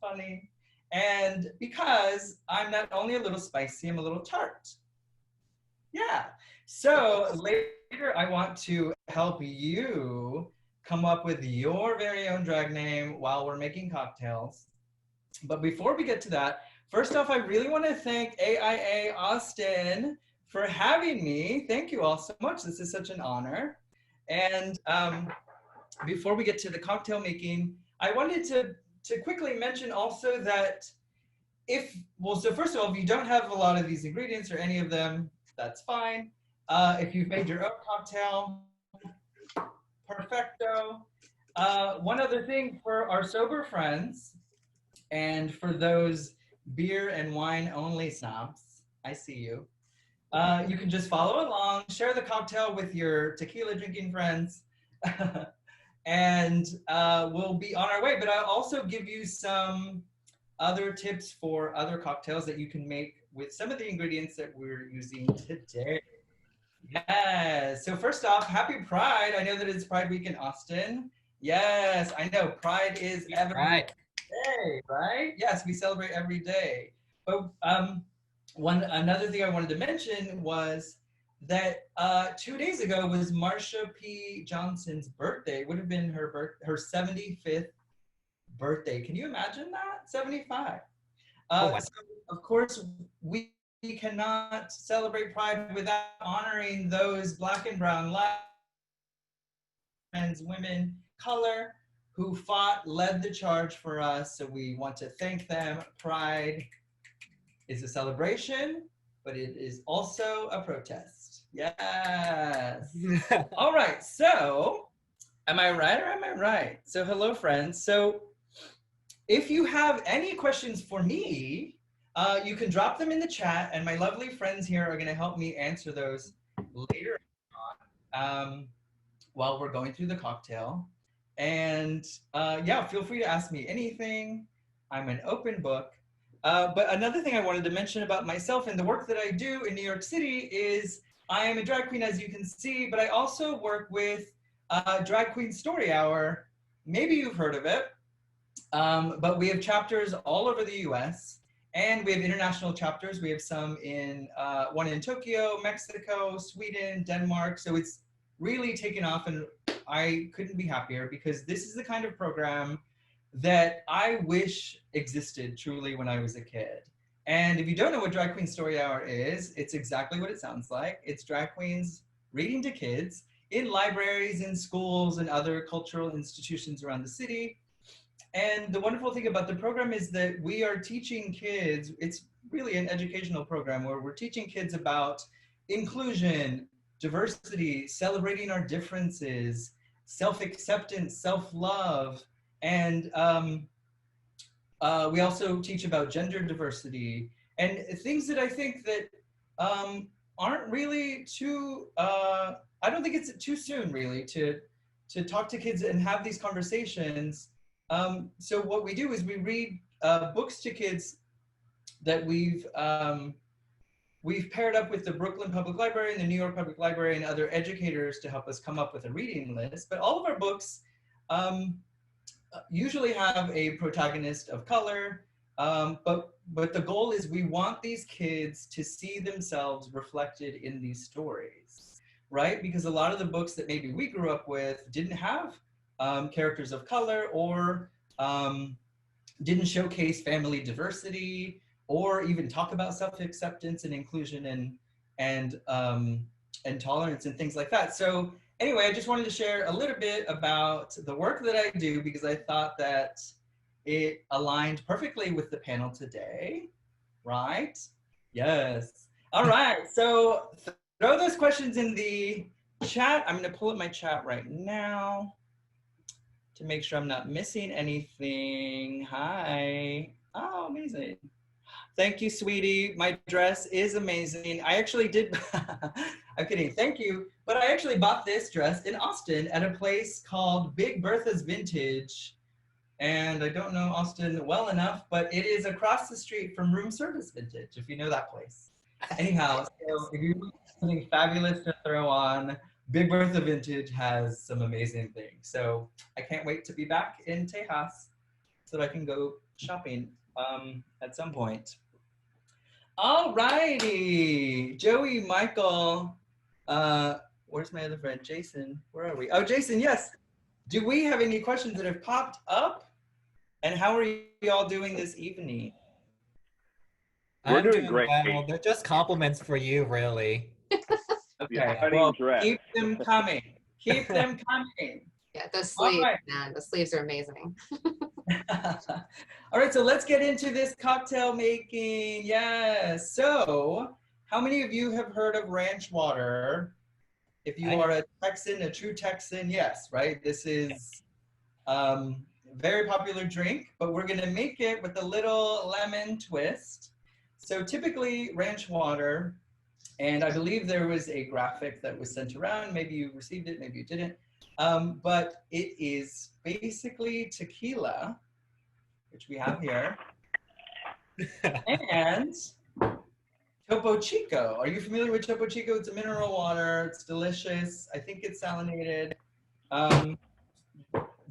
funny. And because I'm not only a little spicy, I'm a little tart. Yeah. So later I want to help you come up with your very own drag name while we're making cocktails. But before we get to that, first off, I really want to thank AIA Austin for having me. Thank you all so much. This is such an honor. And before we get to the cocktail making, I wanted to quickly mention also that so first of all, if you don't have a lot of these ingredients or any of them, that's fine. If you've made your own cocktail, perfecto. One other thing for our sober friends, and for those beer and wine only snobs, I see you. You can just follow along, share the cocktail with your tequila drinking friends, and we'll be on our way. But I'll also give you some other tips for other cocktails that you can make with some of the ingredients that we're using today. Yes. So first off, happy Pride. I know that it's Pride Week in Austin. Yes, I know. Pride is every day, right? Yes, we celebrate every day. But another thing I wanted to mention was that 2 days ago was Marsha P. Johnson's birthday. It would have been her 75th birthday. Can you imagine that? 75. So of course, we cannot celebrate Pride without honoring those Black and brown lives, women, color, who led the charge for us. So we want to thank them. Pride is a celebration, but it is also a protest. Yes. All right. So am I right or am I right? So hello, friends. So if you have any questions for me, you can drop them in the chat, and my lovely friends here are going to help me answer those later on while we're going through the cocktail. And yeah, feel free to ask me anything. I'm an open book. But another thing I wanted to mention about myself and the work that I do in New York City is I am a drag queen, as you can see, but I also work with Drag Queen Story Hour. Maybe you've heard of it. But we have chapters all over the US, and we have international chapters. We have some one in Tokyo, Mexico, Sweden, Denmark. So it's really taken off, and I couldn't be happier because this is the kind of program that I wish existed truly when I was a kid. And if you don't know what Drag Queen Story Hour is, it's exactly what it sounds like. It's drag queens reading to kids in libraries, in schools, and other cultural institutions around the city. And the wonderful thing about the program is that we are teaching kids, it's really an educational program where we're teaching kids about inclusion, diversity, celebrating our differences, self-acceptance, self-love, and we also teach about gender diversity and things that I think that aren't really too, I don't think it's too soon really to talk to kids and have these conversations. So what we do is we read books to kids that we've paired up with the Brooklyn Public Library and the New York Public Library and other educators to help us come up with a reading list. But all of our books usually have a protagonist of color, but the goal is we want these kids to see themselves reflected in these stories, right? Because a lot of the books that maybe we grew up with didn't have characters of color, or didn't showcase family diversity, or even talk about self-acceptance and inclusion and tolerance and things like that. So anyway, I just wanted to share a little bit about the work that I do because I thought that it aligned perfectly with the panel today, right? Yes. All right, so throw those questions in the chat. I'm gonna pull up my chat right now to make sure I'm not missing anything. Hi. Oh, amazing. Thank you, sweetie. My dress is amazing. I actually did, I'm kidding, thank you. But I actually bought this dress in Austin at a place called Big Bertha's Vintage. And I don't know Austin well enough, but it is across the street from Room Service Vintage, if you know that place. Anyhow, so if you want something fabulous to throw on, Big Bertha Vintage has some amazing things. So I can't wait to be back in Tejas so that I can go shopping at some point. All righty, Joey, Michael, where's my other friend, Jason? Where are we? Oh, Jason, yes. Do we have any questions that have popped up? And how are you all doing this evening? I'm doing great. well. They're just compliments for you, really. Okay, well, keep them coming. Keep them coming. Yeah, the sleeves, right. man, the sleeves are amazing. All right, so let's get into this cocktail making. Yes. So, how many of you have heard of ranch water? If you are a Texan, a true Texan, yes, right? This is very popular drink, but we're gonna make it with a little lemon twist. So typically ranch water, and I believe there was a graphic that was sent around. Maybe you received it, maybe you didn't. But it is basically tequila, which we have here, and Topo Chico. Are you familiar with Topo Chico? It's a mineral water. It's delicious. I think it's salinated.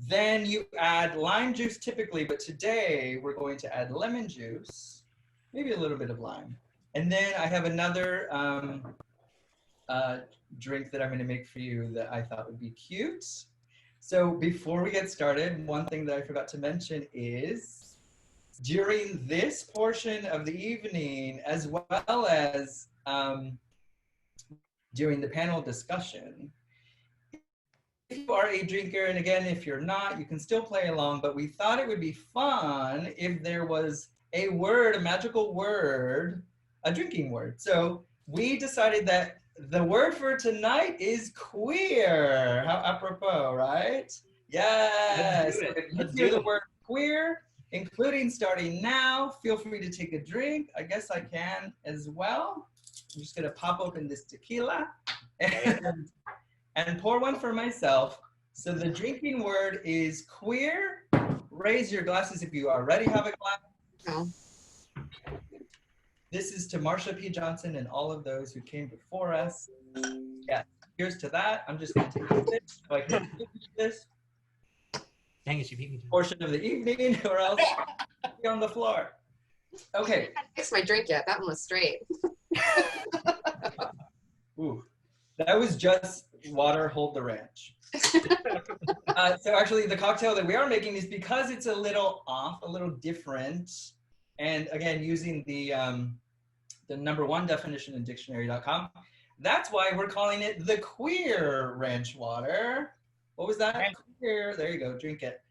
Then you add lime juice typically, but today we're going to add lemon juice, maybe a little bit of lime. And then I have another drink that I'm going to make for you that I thought would be cute. So before we get started, one thing that I forgot to mention is during this portion of the evening, as well as during the panel discussion, if you are a drinker, and again, if you're not, you can still play along, but we thought it would be fun if there was a word, a magical word, a drinking word. So we decided that the word for tonight is queer. How apropos, right? Yes. So if you hear the word queer, including starting now, feel free to take a drink. I guess I can as well. I'm just gonna pop open this tequila and pour one for myself. So the drinking word is queer. Raise your glasses if you already have a glass. No. This is to Marsha P. Johnson and all of those who came before us. Yeah, here's to that. I'm just gonna take a sip so I can finish this Dang it, you beat me. portion of the evening or else I'll be on the floor. Okay. I haven't fixed my drink yet. That one was straight. Ooh, that was just water, hold the ranch. So actually the cocktail that we are making is because it's a little off, a little different. And again, using the #1 definition in dictionary.com, that's why we're calling it the queer ranch water. What was that? Queer, there you go, drink it.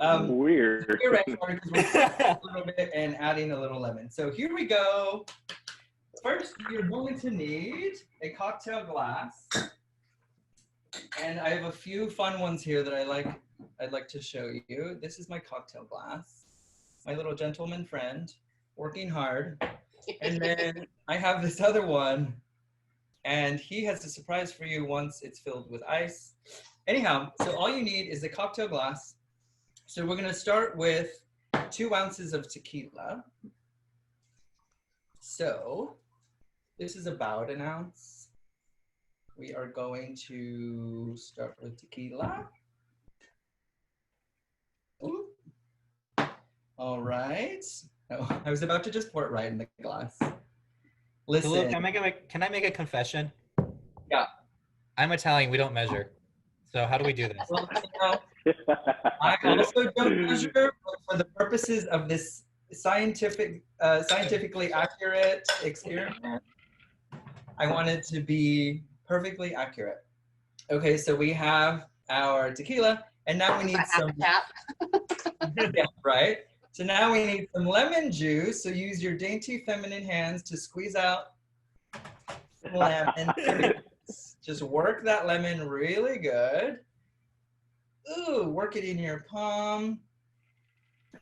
Weird. Queer ranch water because we're a little bit and adding a little lemon. So here we go. First, you're going to need a cocktail glass. And I have a few fun ones here that I'd like to show you. This is my cocktail glass. My little gentleman friend, working hard. And then I have this other one, and he has a surprise for you once it's filled with ice. Anyhow, so all you need is a cocktail glass. So we're gonna start with 2 ounces of tequila. So this is about an ounce. We are going to start with tequila. Ooh. All right. Oh, I was about to just pour it right in the glass. Listen. Hello, can I make a confession? Yeah. I'm Italian. We don't measure. So how do we do this? Well, you know, I also don't measure, but for the purposes of this scientifically accurate experiment, I want it to be perfectly accurate. Okay, so we have our tequila, and now we need some. Yeah, right. So now we need some lemon juice. So use your dainty feminine hands to squeeze out some lemon. Just work that lemon really good. Ooh, work it in your palm.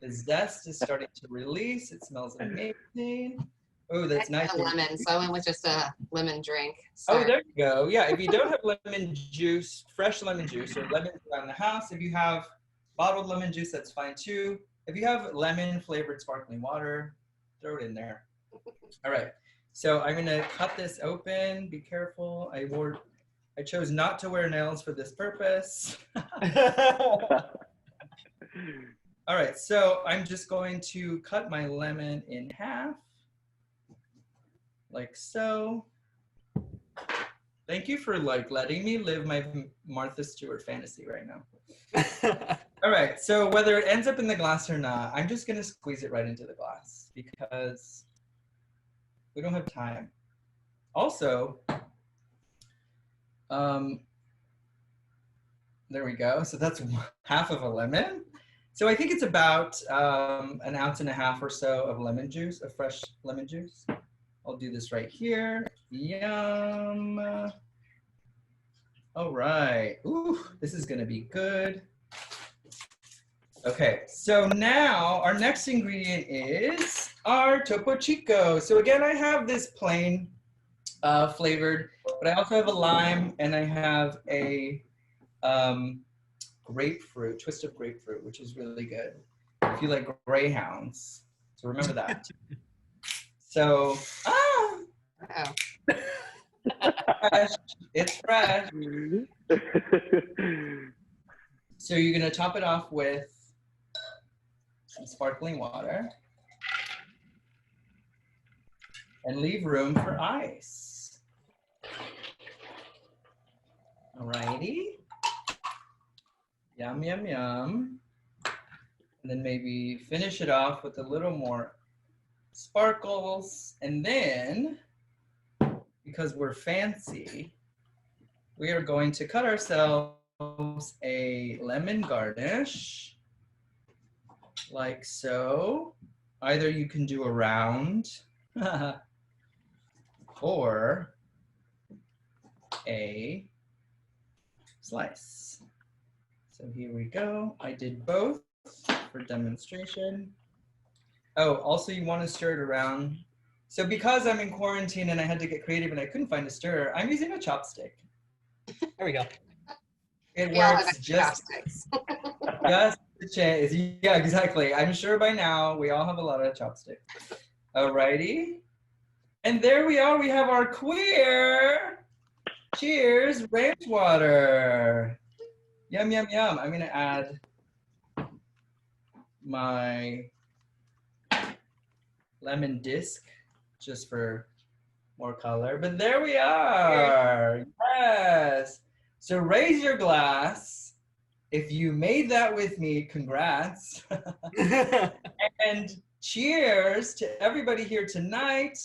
The zest is starting to release. It smells amazing. Oh, that's nice. A lemon, so I went with just a lemon drink. Oh, there you go. Yeah, if you don't have lemon juice, fresh lemon juice, or lemons around the house, if you have bottled lemon juice, that's fine too. If you have lemon flavored sparkling water, throw it in there. All right, so I'm gonna cut this open. Be careful. I chose not to wear nails for this purpose. All right, so I'm just going to cut my lemon in half, like so. Thank you for like letting me live my Martha Stewart fantasy right now. All right, so whether it ends up in the glass or not, I'm just gonna squeeze it right into the glass because we don't have time. Also, there we go. So that's half of a lemon. So I think it's about 1.5 ounces or so of lemon juice, of fresh lemon juice. I'll do this right here. Yum. All right. Ooh, this is gonna be good. Okay, so now our next ingredient is our Topo Chico. So again, I have this plain flavored, but I also have a lime and I have a grapefruit, twist of grapefruit, which is really good. If you like greyhounds, so remember that. So, Uh-oh. fresh, it's fresh. So you're gonna top it off with some sparkling water and leave room for ice. Alrighty. Yum, yum, yum. And then maybe finish it off with a little more sparkles. And then, because we're fancy, we are going to cut ourselves a lemon garnish. Like so. Either you can do a round or a slice. So here we go. I did both for demonstration. Oh, also you want to stir it around. So because I'm in quarantine and I had to get creative and I couldn't find a stirrer, I'm using a chopstick. There we go. It We all have works extra just chopsticks. the chance. Yeah, exactly. I'm sure by now we all have a lot of chopsticks. Alrighty. And there we are. We have our queer cheers ranch water. Yum, yum, yum. I'm going to add my lemon disc just for more color. But there we are. Yes. So raise your glass. If you made that with me, congrats. And cheers to everybody here tonight.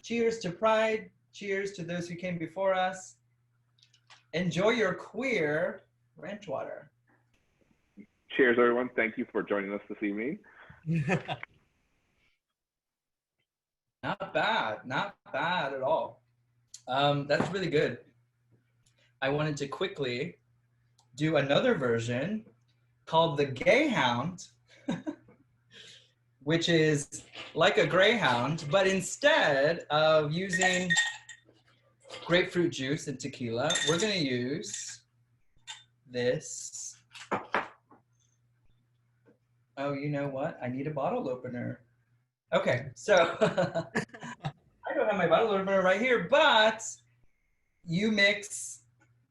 Cheers to Pride. Cheers to those who came before us. Enjoy your queer ranch water. Cheers, everyone. Thank you for joining us this evening. Not bad at all. That's really good. I wanted to quickly do another version called the Gay Hound, which is like a greyhound, but instead of using grapefruit juice and tequila, we're gonna use this. Oh, you know what? I need a bottle opener. Okay, so I don't have my bottle opener right here, but you mix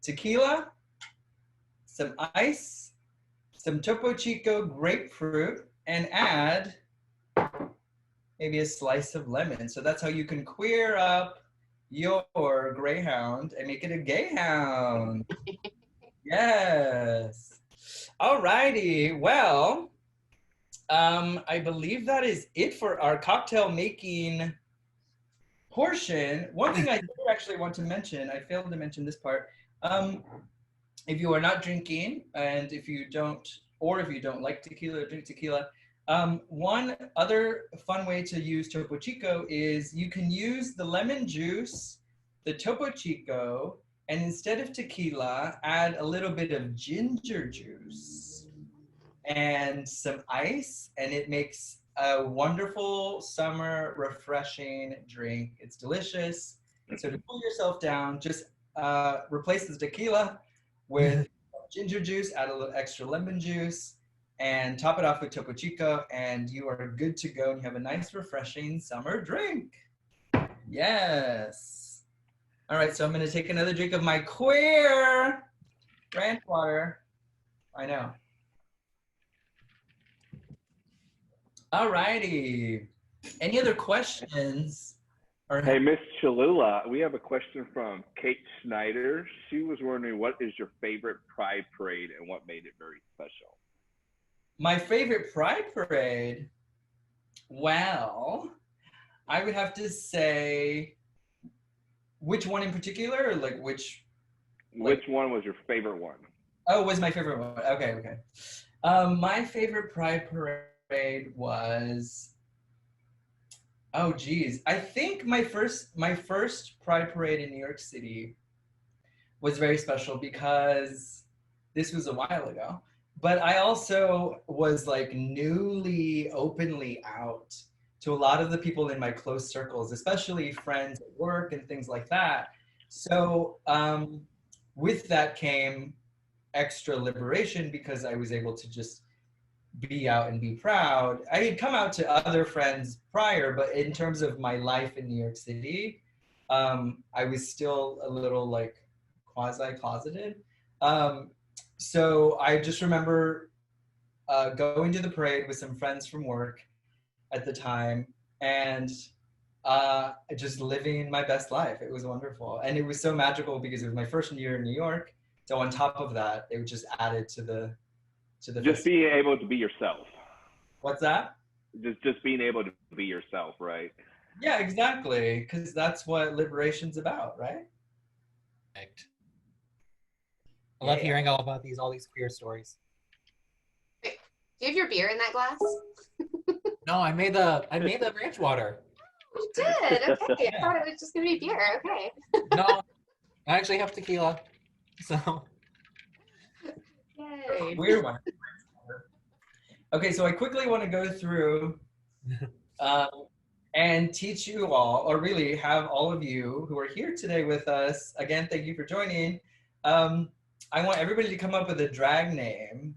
tequila, some ice, some Topo Chico grapefruit, and add maybe a slice of lemon. So that's how you can queer up your greyhound and make it a gay hound. Yes. All righty. Well, I believe that is it for our cocktail making portion. One thing I did actually want to mention, I failed to mention this part. If you are not drinking, and if you don't like tequila or drink tequila, one other fun way to use Topo Chico is you can use the lemon juice, the Topo Chico, and instead of tequila, add a little bit of ginger juice and some ice, and it makes a wonderful summer refreshing drink. It's delicious. So to cool yourself down, just replace the tequila with ginger juice, add a little extra lemon juice, and top it off with Topo Chico, and you are good to go. And you have a nice, refreshing summer drink. Yes. All right, so I'm going to take another drink of my queer ranch water. I know. All righty. Any other questions? Or Hey, Miss Cholula, we have a question from Kate Snyder. She was wondering, what is your favorite Pride Parade and what made it very special? my favorite Pride Parade? Well, I would have to say, which one in particular, or like which? Which one was your favorite one? Oh, was my favorite one. Okay, okay. My favorite Pride Parade was, oh geez, I think my first Pride Parade in New York City was very special because this was a while ago. But I also was like newly openly out to a lot of the people in my close circles, especially friends at work and things like that. So with that came extra liberation because I was able to just be out and be proud. I had come out to other friends prior, but in terms of my life in New York City, I was still a little like quasi-closeted. So I just remember going to the parade with some friends from work at the time and just living my best life. It was wonderful. And it was so magical because it was my first year in New York. So on top of that, it was just added to the Just being able to be yourself. What's that? Just being able to be yourself, right? Yeah, exactly. Because that's what liberation's about, right? Perfect. I love Yeah. hearing all about all these queer stories. Do you have your beer in that glass? No, I made the ranch water. You did. Okay. I thought it was just gonna be beer. Okay. No, I actually have tequila. So Yay. Weird one. Okay, so I quickly want to go through and teach you all, or really have all of you who are here today with us, again, thank you for joining. I want everybody to come up with a drag name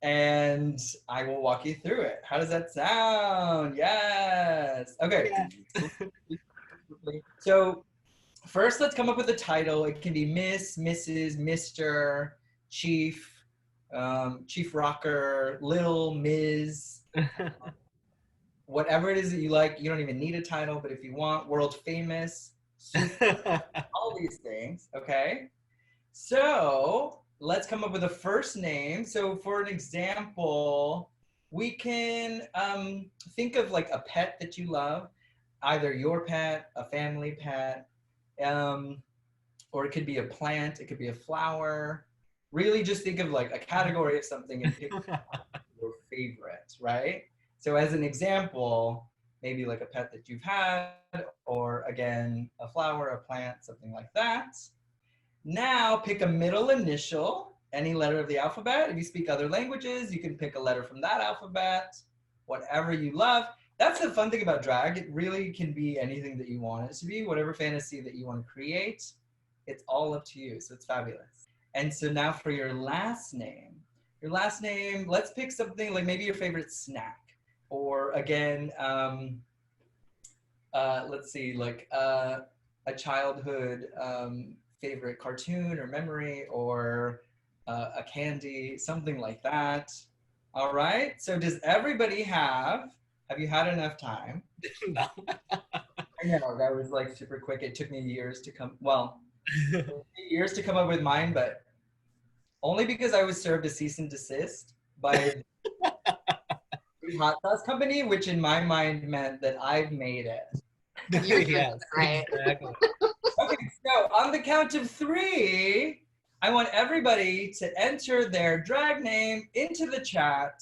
and I will walk you through it. How does that sound? Yes. Okay. So first, let's come up with a title. It can be Miss, Mrs., Mr., Chief, Chief Rocker, Little, Ms., whatever it is that you like. You don't even need a title, but if you want, world famous, super, all these things, okay? So let's come up with a first name. So for an example, we can think of like a pet that you love, either your pet, a family pet, or it could be a plant, it could be a flower. Really just think of like a category of something and pick your favorite, right? So as an example, maybe like a pet that you've had, or again, a flower, a plant, something like that. Now pick a middle initial, any letter of the alphabet. If you speak other languages, you can pick a letter from that alphabet, whatever you love. That's the fun thing about drag. It really can be anything that you want it to be, whatever fantasy that you want to create. It's all up to you, so it's fabulous. And so now for your last name, let's pick something like maybe your favorite snack, or again, let's see, like a childhood favorite cartoon or memory, or a candy, something like that. All right, so does everybody have you had enough time? No. I know, that was like super quick. It took me years to come up with mine, but only because I was served a cease and desist by the hot sauce company, which in my mind meant that I've made it. Yes, Right. exactly. Okay, so on the count of 3, I want everybody to enter their drag name into the chat,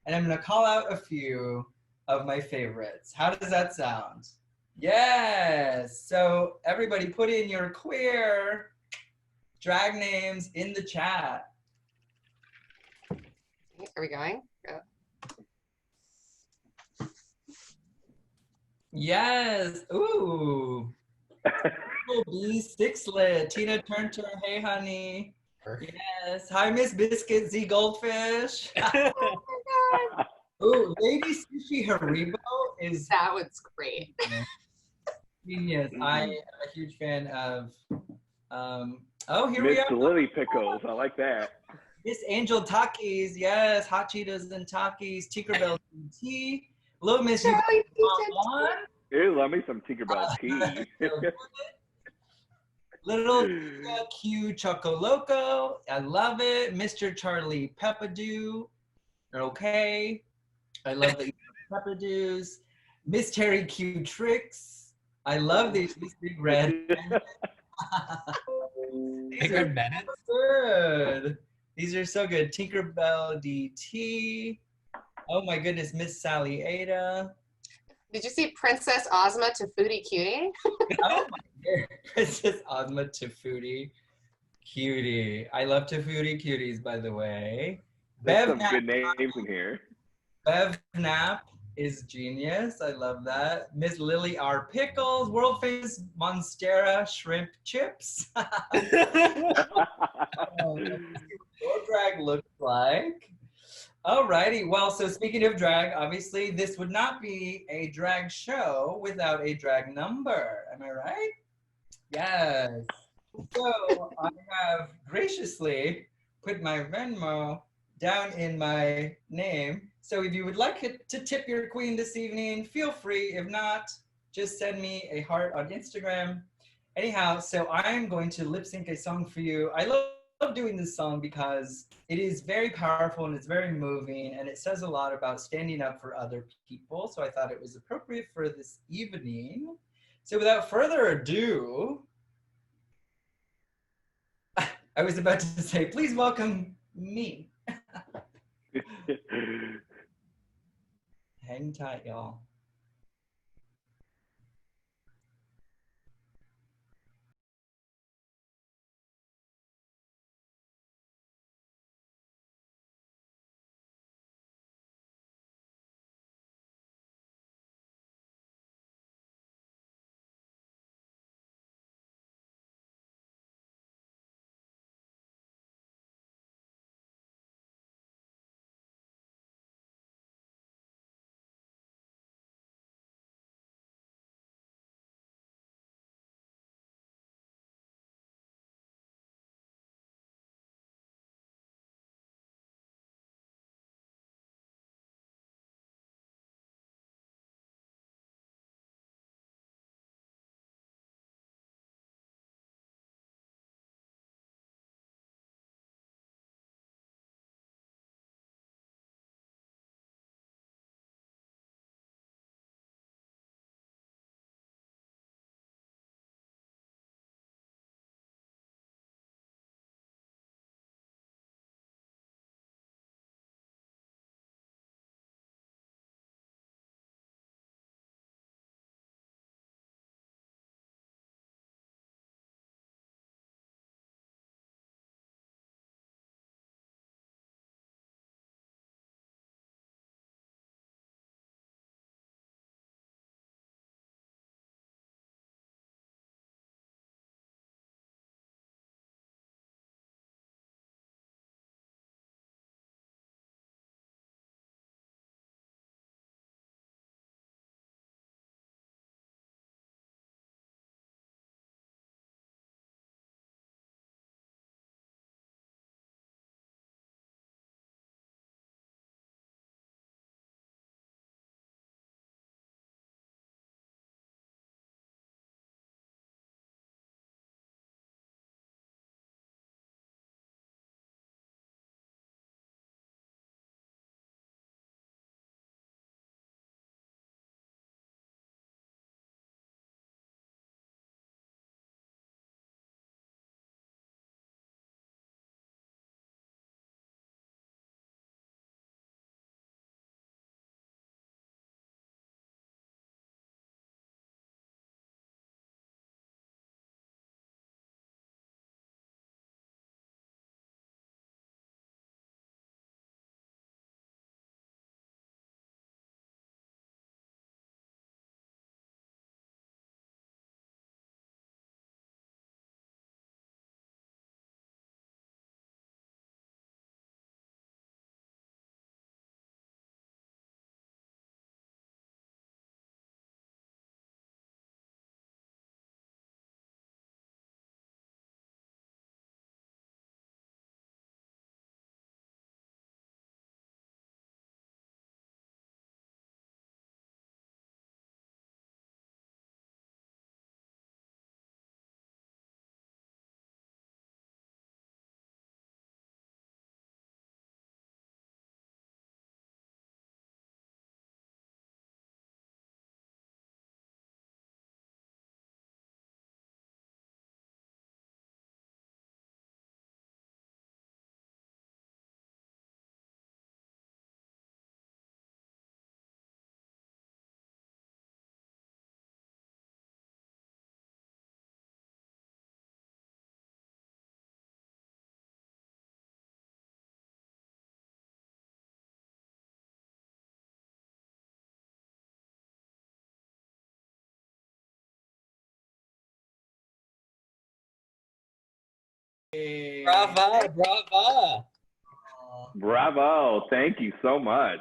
and I'm gonna call out a few of my favorites. How does that sound? Yes, so everybody put in your queer drag names in the chat. Are we going? Go. Yes, ooh. B Sixlet, Tina Turner, hey honey. Yes, hi Miss Biscuit Z Goldfish. Ooh, Lady Sushi Haribo is That was great. genius. I am a huge fan of oh, here Miss we are. Lily Pickles, I like that. Miss Angel Takis, yes, hot Cheetos and Takis, Tinkerbell tea. Hello, Miss. You Charlie on? Ew, love me some Tinkerbell tea. Little Q Choco Loco. I love it. Mr. Charlie Peppadoo. Okay. I love the Peppadoos. Miss Terry Q Tricks. I love these big red. These Tinker are Bennett. good. These are so good. Tinkerbell DT. Oh my goodness, Miss Sally Ada. Did you see Princess Ozma to Foodie Cutie? Oh my goodness. Princess Ozma Tafudi Cutie. I love Tafudi Cuties, by the way. There's Bev some Nap, good names in here. Bev Nap is genius. I love that. Miss Lily R. Pickles, world famous Monstera shrimp chips. What drag looks like. Alrighty, well, so speaking of drag, obviously this would not be a drag show without a drag number. Am I right? Yes. So I have graciously put my Venmo down in my name. So if you would like to tip your queen this evening, feel free. If not, just send me a heart on Instagram. Anyhow, so I'm going to lip sync a song for you. I love doing this song because it is very powerful and it's very moving and it says a lot about standing up for other people. So I thought it was appropriate for this evening. So without further ado, I was about to say, please welcome me. Hang tight, y'all. Brava, brava. Aw. Bravo. Thank you so much.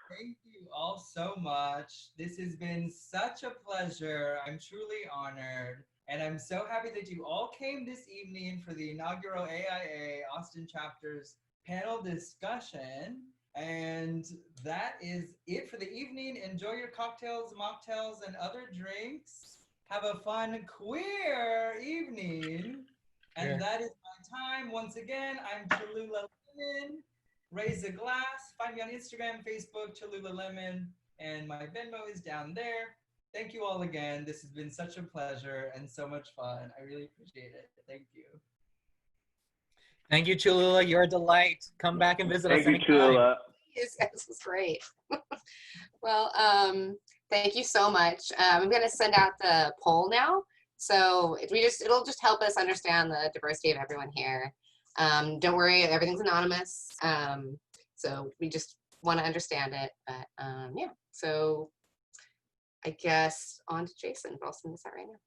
Thank you all so much. This has been such a pleasure. I'm truly honored. And I'm so happy that you all came this evening for the inaugural AIA Austin chapter's panel discussion. And that is it for the evening. Enjoy your cocktails, mocktails, and other drinks. Have a fun queer evening. And Sure. that is my time. Once again, I'm Cholula Lemon. Raise a glass. Find me on Instagram, Facebook, Cholula Lemon, and my Venmo is down there. Thank you all again. This has been such a pleasure and so much fun. I really appreciate it. Thank you. Thank you, Cholula. You're a delight. Come back and visit us Thank you, anytime. Cholula. This was great. Well, thank you so much. I'm going to send out the poll now. So it'll just help us understand the diversity of everyone here. Don't worry, everything's anonymous. So we just want to understand it. But yeah, so I guess on to Jason. I'll send this out right now.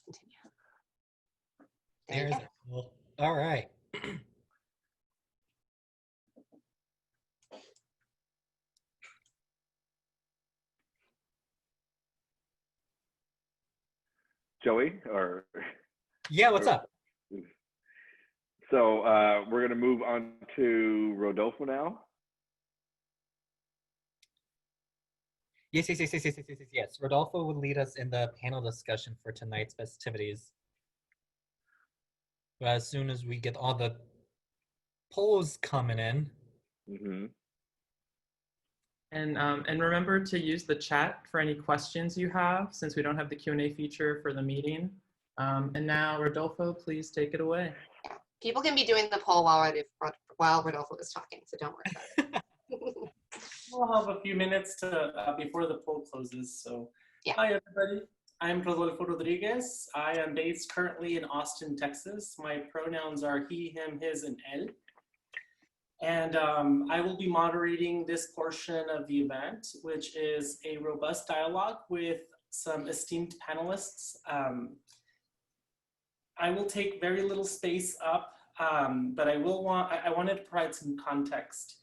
Continue. There you There's go. it. Well, all right. Joey, or Yeah, what's up? so we're going to move on to Rodolfo now. Yes. Rodolfo will lead us in the panel discussion for tonight's festivities. As soon as we get all the polls coming in. Mm-hmm. And remember to use the chat for any questions you have, since we don't have the Q&A feature for the meeting. And now, Rodolfo, please take it away. Yeah. People can be doing the poll while Rodolfo is talking, so don't worry about it. We'll have a few minutes to before the poll closes. So, Yeah. Hi everybody. I'm Rodolfo Rodriguez. I am based currently in Austin, Texas. My pronouns are he, him, his, and él. And I will be moderating this portion of the event, which is a robust dialogue with some esteemed panelists. I will take very little space up, but I wanted to provide some context.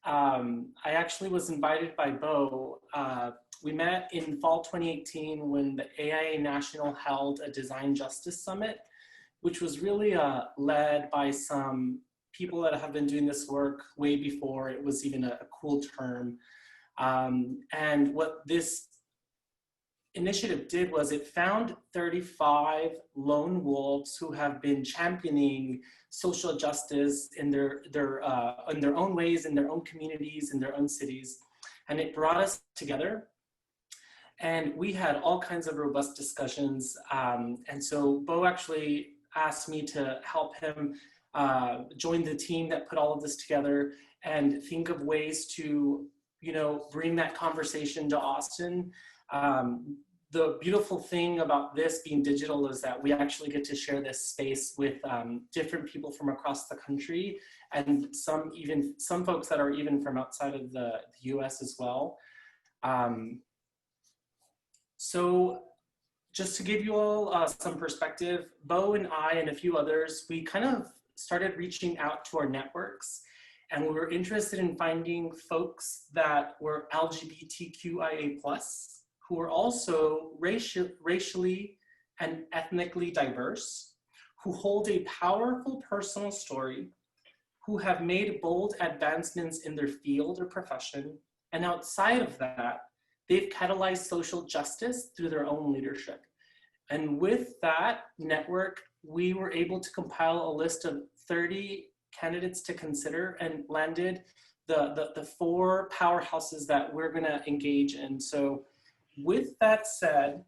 I actually was invited by Bo. We met in fall 2018 when the AIA National held a Design Justice Summit, which was really led by some people that have been doing this work way before it was even a cool term. And what this initiative did was it found 35 lone wolves who have been championing social justice in their own ways, in their own communities, in their own cities. And it brought us together. And we had all kinds of robust discussions. And so Bo actually asked me to help him join the team that put all of this together and think of ways to, bring that conversation to Austin. The beautiful thing about this being digital is that we actually get to share this space with different people from across the country, and some folks that are even from outside of the US as well. So just to give you all some perspective, Bo and I and a few others, we kind of started reaching out to our networks, and we were interested in finding folks that were LGBTQIA+, who were also racially and ethnically diverse, who hold a powerful personal story, who have made bold advancements in their field or profession, and outside of that, they've catalyzed social justice through their own leadership. And with that network, we were able to compile a list of 30 candidates to consider and landed the 4 powerhouses that we're gonna engage in. So with that said,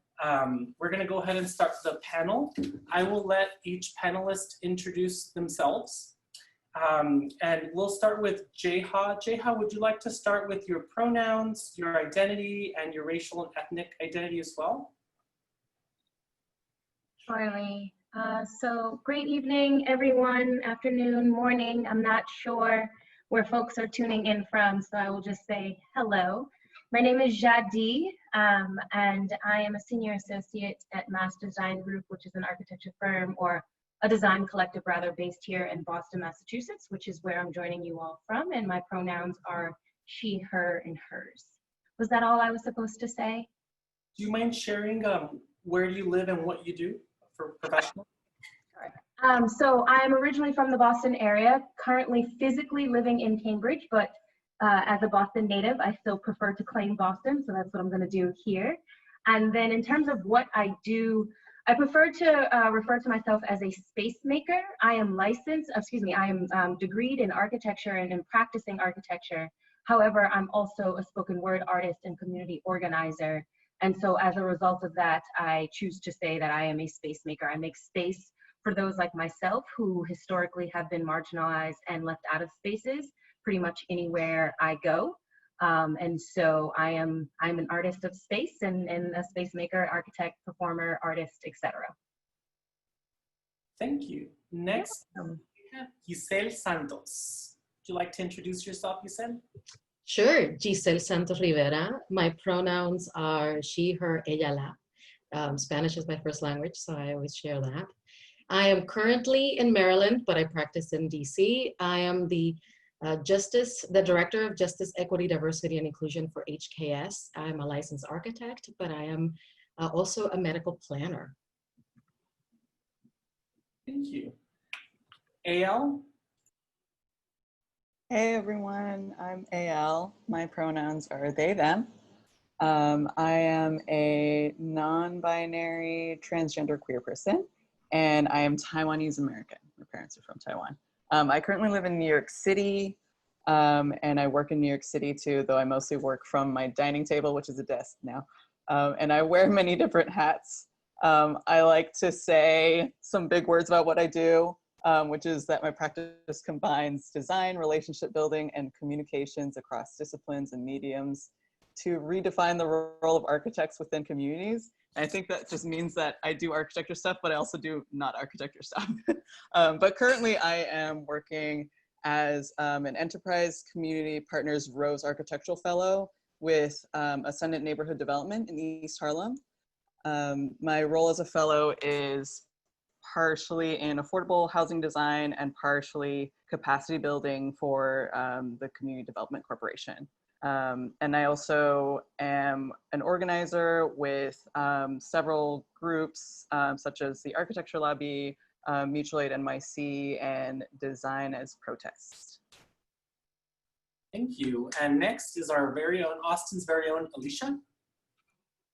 we're gonna go ahead and start the panel. I will let each panelist introduce themselves. And we'll start with Jeha. Jeha, would you like to start with your pronouns, your identity, and your racial and ethnic identity as well? Surely. So great evening, everyone, afternoon, morning. I'm not sure where folks are tuning in from, so I will just say hello. My name is Jadi, and I am a senior associate at Mass Design Group, which is an architecture firm, or a design collective rather, based here in Boston, Massachusetts, which is where I'm joining you all from. And my pronouns are she, her, and hers. Was that all I was supposed to say? Do you mind sharing where you live and what you do for professional? So I'm originally from the Boston area, currently physically living in Cambridge, but as a Boston native, I still prefer to claim Boston, so that's what I'm gonna do here. And then in terms of what I do, I prefer to refer to myself as a space maker. I am licensed, I am degreed in architecture and in practicing architecture. However, I'm also a spoken word artist and community organizer. And so as a result of that, I choose to say that I am a space maker. I make space for those like myself who historically have been marginalized and left out of spaces pretty much anywhere I go. And so I'm an artist of space and a space maker, architect, performer, artist, etc. Thank you. Next, Giselle Santos. Would you like to introduce yourself, Giselle? Sure, Giselle Santos Rivera. My pronouns are she, her, ella, la. Spanish is my first language, so I always share that. I am currently in Maryland, but I practice in DC. I am the Director of Justice, Equity, Diversity, and Inclusion for HKS. I'm a licensed architect, but I am also a medical planner. Thank you. AL? Hey everyone, I'm AL. My pronouns are they, them. I am a non-binary transgender queer person, and I am Taiwanese American. My parents are from Taiwan. I currently live in New York City, and I work in New York City too, though I mostly work from my dining table, which is a desk now. And I wear many different hats. I like to say some big words about what I do, which is that my practice combines design, relationship building, and communications across disciplines and mediums to redefine the role of architects within communities. And I think that just means that I do architecture stuff, but I also do not architecture stuff. But currently I am working as an Enterprise Community Partners Rose Architectural Fellow with Ascendant Neighborhood Development in East Harlem. My role as a fellow is partially in affordable housing design and partially capacity building for the Community Development Corporation. And I also am an organizer with several groups such as the Architecture Lobby, Mutual Aid NYC, and Design as Protest. Thank you. And next is our very own, Austin's very own, Alicia.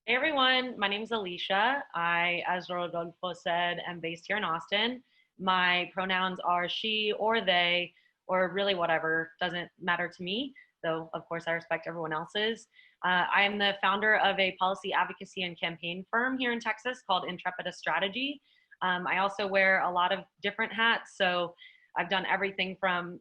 Hey everyone, my name is Alicia. I, as Rodolfo said, am based here in Austin. My pronouns are she or they, or really whatever, doesn't matter to me, though of course I respect everyone else's. I am the founder of a policy advocacy and campaign firm here in Texas called Intrepida Strategy. I also wear a lot of different hats, so I've done everything from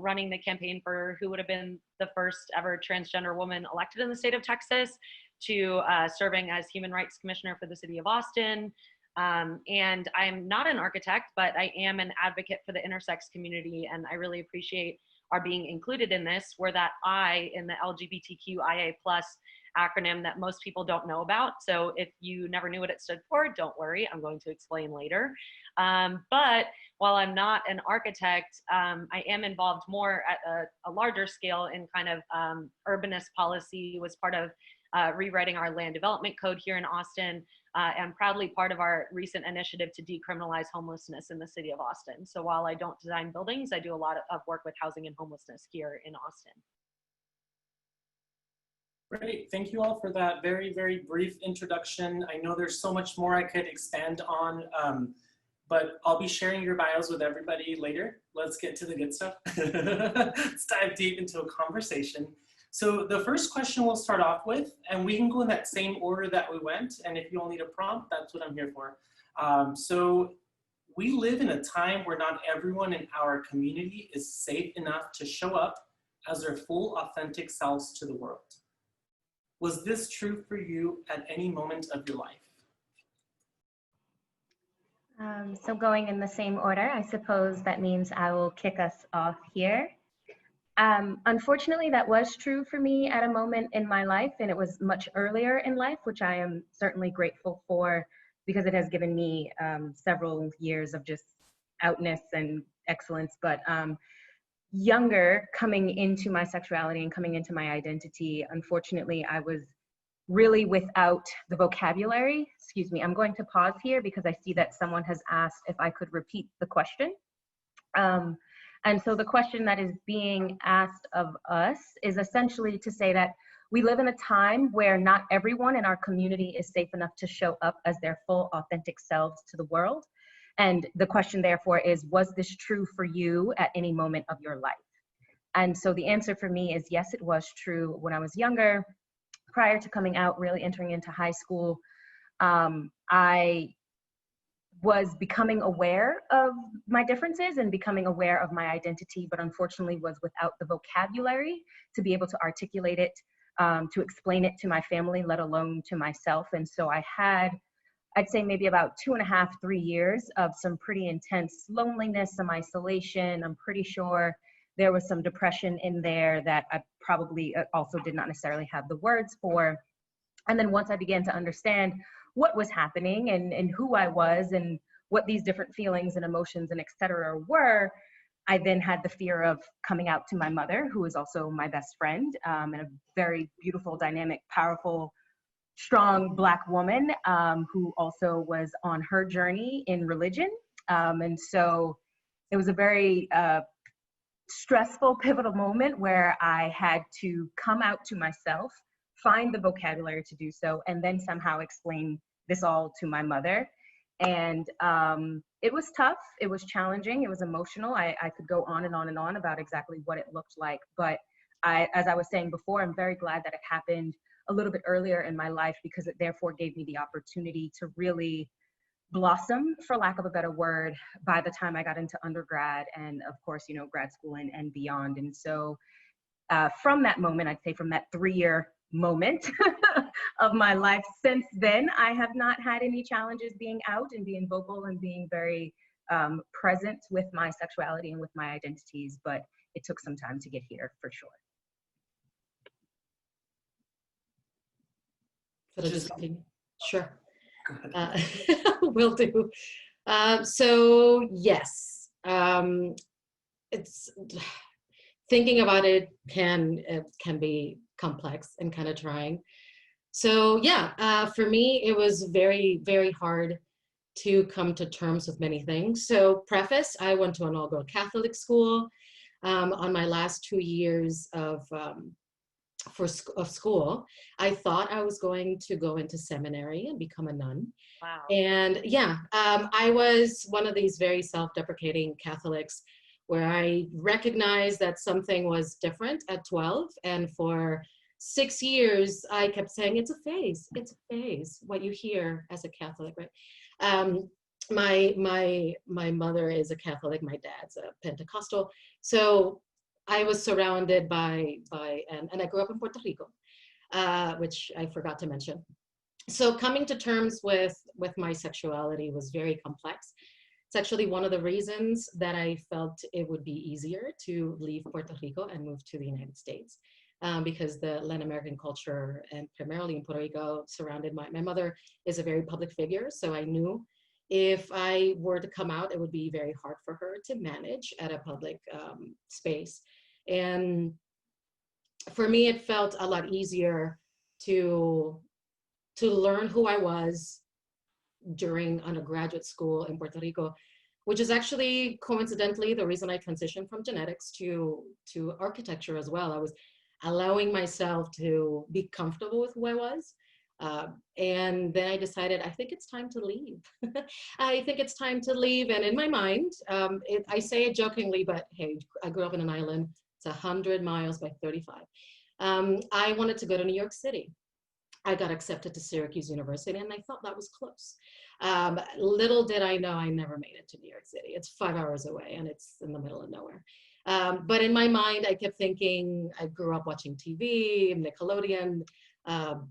running the campaign for who would have been the first ever transgender woman elected in the state of Texas, to serving as Human Rights Commissioner for the city of Austin. And I'm not an architect, but I am an advocate for the intersex community, and I really appreciate our being included in this. We're that I in the LGBTQIA+ acronym that most people don't know about. So if you never knew what it stood for, don't worry, I'm going to explain later. But while I'm not an architect, I am involved more at a larger scale in kind of urbanist policy. Was part of rewriting our land development code here in Austin, and proudly part of our recent initiative to decriminalize homelessness in the city of Austin. So while I don't design buildings, I do a lot of work with housing and homelessness here in Austin. Great, thank you all for that very, very brief introduction. I know there's so much more I could expand on, but I'll be sharing your bios with everybody later. Let's get to the good stuff. Let's dive deep into a conversation. So the first question we'll start off with, and we can go in that same order that we went, and if you all need a prompt, that's what I'm here for. So we live in a time where not everyone in our community is safe enough to show up as their full authentic selves to the world. Was this true for you at any moment of your life? So going in the same order, I suppose that means I will kick us off here. Unfortunately, that was true for me at a moment in my life, and it was much earlier in life, which I am certainly grateful for because it has given me several years of just outness and excellence. But younger, coming into my sexuality and coming into my identity, unfortunately, I was really without the vocabulary. Excuse me, I'm going to pause here because I see that someone has asked if I could repeat the question. And so the question that is being asked of us is essentially to say that we live in a time where not everyone in our community is safe enough to show up as their full authentic selves to the world. And the question therefore is, was this true for you at any moment of your life? And so the answer for me is yes, it was true when I was younger. Prior to coming out, really entering into high school, I was becoming aware of my differences and becoming aware of my identity, but unfortunately was without the vocabulary to be able to articulate it, to explain it to my family, let alone to myself. And so I had, I'd say maybe about 2.5, 3 years of some pretty intense loneliness, some isolation. I'm pretty sure there was some depression in there that I probably also did not necessarily have the words for. And then once I began to understand what was happening and who I was and what these different feelings and emotions and et cetera were, I then had the fear of coming out to my mother, who is also my best friend, and a very beautiful, dynamic, powerful, strong Black woman who also was on her journey in religion. And so it was a very stressful, pivotal moment where I had to come out to myself, find the vocabulary to do so, and then somehow explain this all to my mother. And it was tough, it was challenging, it was emotional. I could go on and on and on about exactly what it looked like, but as I was saying before, I'm very glad that it happened a little bit earlier in my life because it therefore gave me the opportunity to really blossom, for lack of a better word, by the time I got into undergrad and of course, you know, grad school and beyond. And so from that moment, I'd say from that 3-year moment of my life since then, I have not had any challenges being out and being vocal and being very present with my sexuality and with my identities, but it took some time to get here for sure. Should I just continue? Sure. Will do. So yes, it's thinking about it can be complex and kind of trying. So yeah, for me, it was very, very hard to come to terms with many things. So preface, I went to an all-girl Catholic school. On my last 2 years of school, I thought I was going to go into seminary and become a nun. Wow. And yeah, I was one of these very self-deprecating Catholics where I recognized that something was different at 12. And for 6 years, I kept saying, it's a phase, what you hear as a Catholic, right? My mother is a Catholic, my dad's a Pentecostal. So I was surrounded by and I grew up in Puerto Rico, which I forgot to mention. So coming to terms with my sexuality was very complex. It's actually one of the reasons that I felt it would be easier to leave Puerto Rico and move to the United States, because the Latin American culture, and primarily in Puerto Rico, surrounded my mother is a very public figure. So I knew if I were to come out, it would be very hard for her to manage at a public space. And for me, it felt a lot easier to learn who I was during undergraduate school in Puerto Rico, which is actually coincidentally the reason I transitioned from genetics to architecture as well. I was allowing myself to be comfortable with who I was. And then I decided, I think it's time to leave. I think it's time to leave. And in my mind, I say it jokingly, but hey, I grew up in an island. It's 100 miles by 35. I wanted to go to New York City. I got accepted to Syracuse University and I thought that was close. Little did I know I never made it to New York City. It's 5 hours away and it's in the middle of nowhere. But in my mind, I kept thinking, I grew up watching TV, Nickelodeon,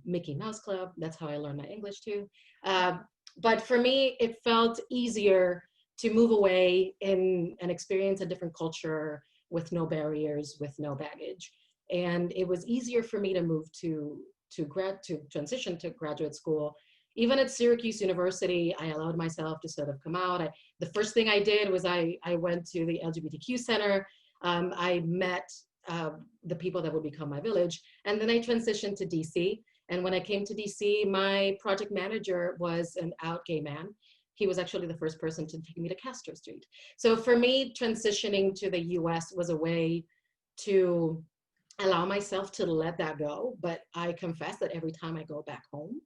Mickey Mouse Club. That's how I learned my English too. But for me, it felt easier to move away and experience a different culture with no barriers, with no baggage. And it was easier for me to move to transition to graduate school. Even at Syracuse University, I allowed myself to sort of come out. The first thing I did was I went to the LGBTQ Center. I met the people that would become my village. And then I transitioned to DC. And when I came to DC, my project manager was an out gay man. He was actually the first person to take me to Castro Street. So for me, transitioning to the US was a way to allow myself to let that go. But I confess that every time I go back home,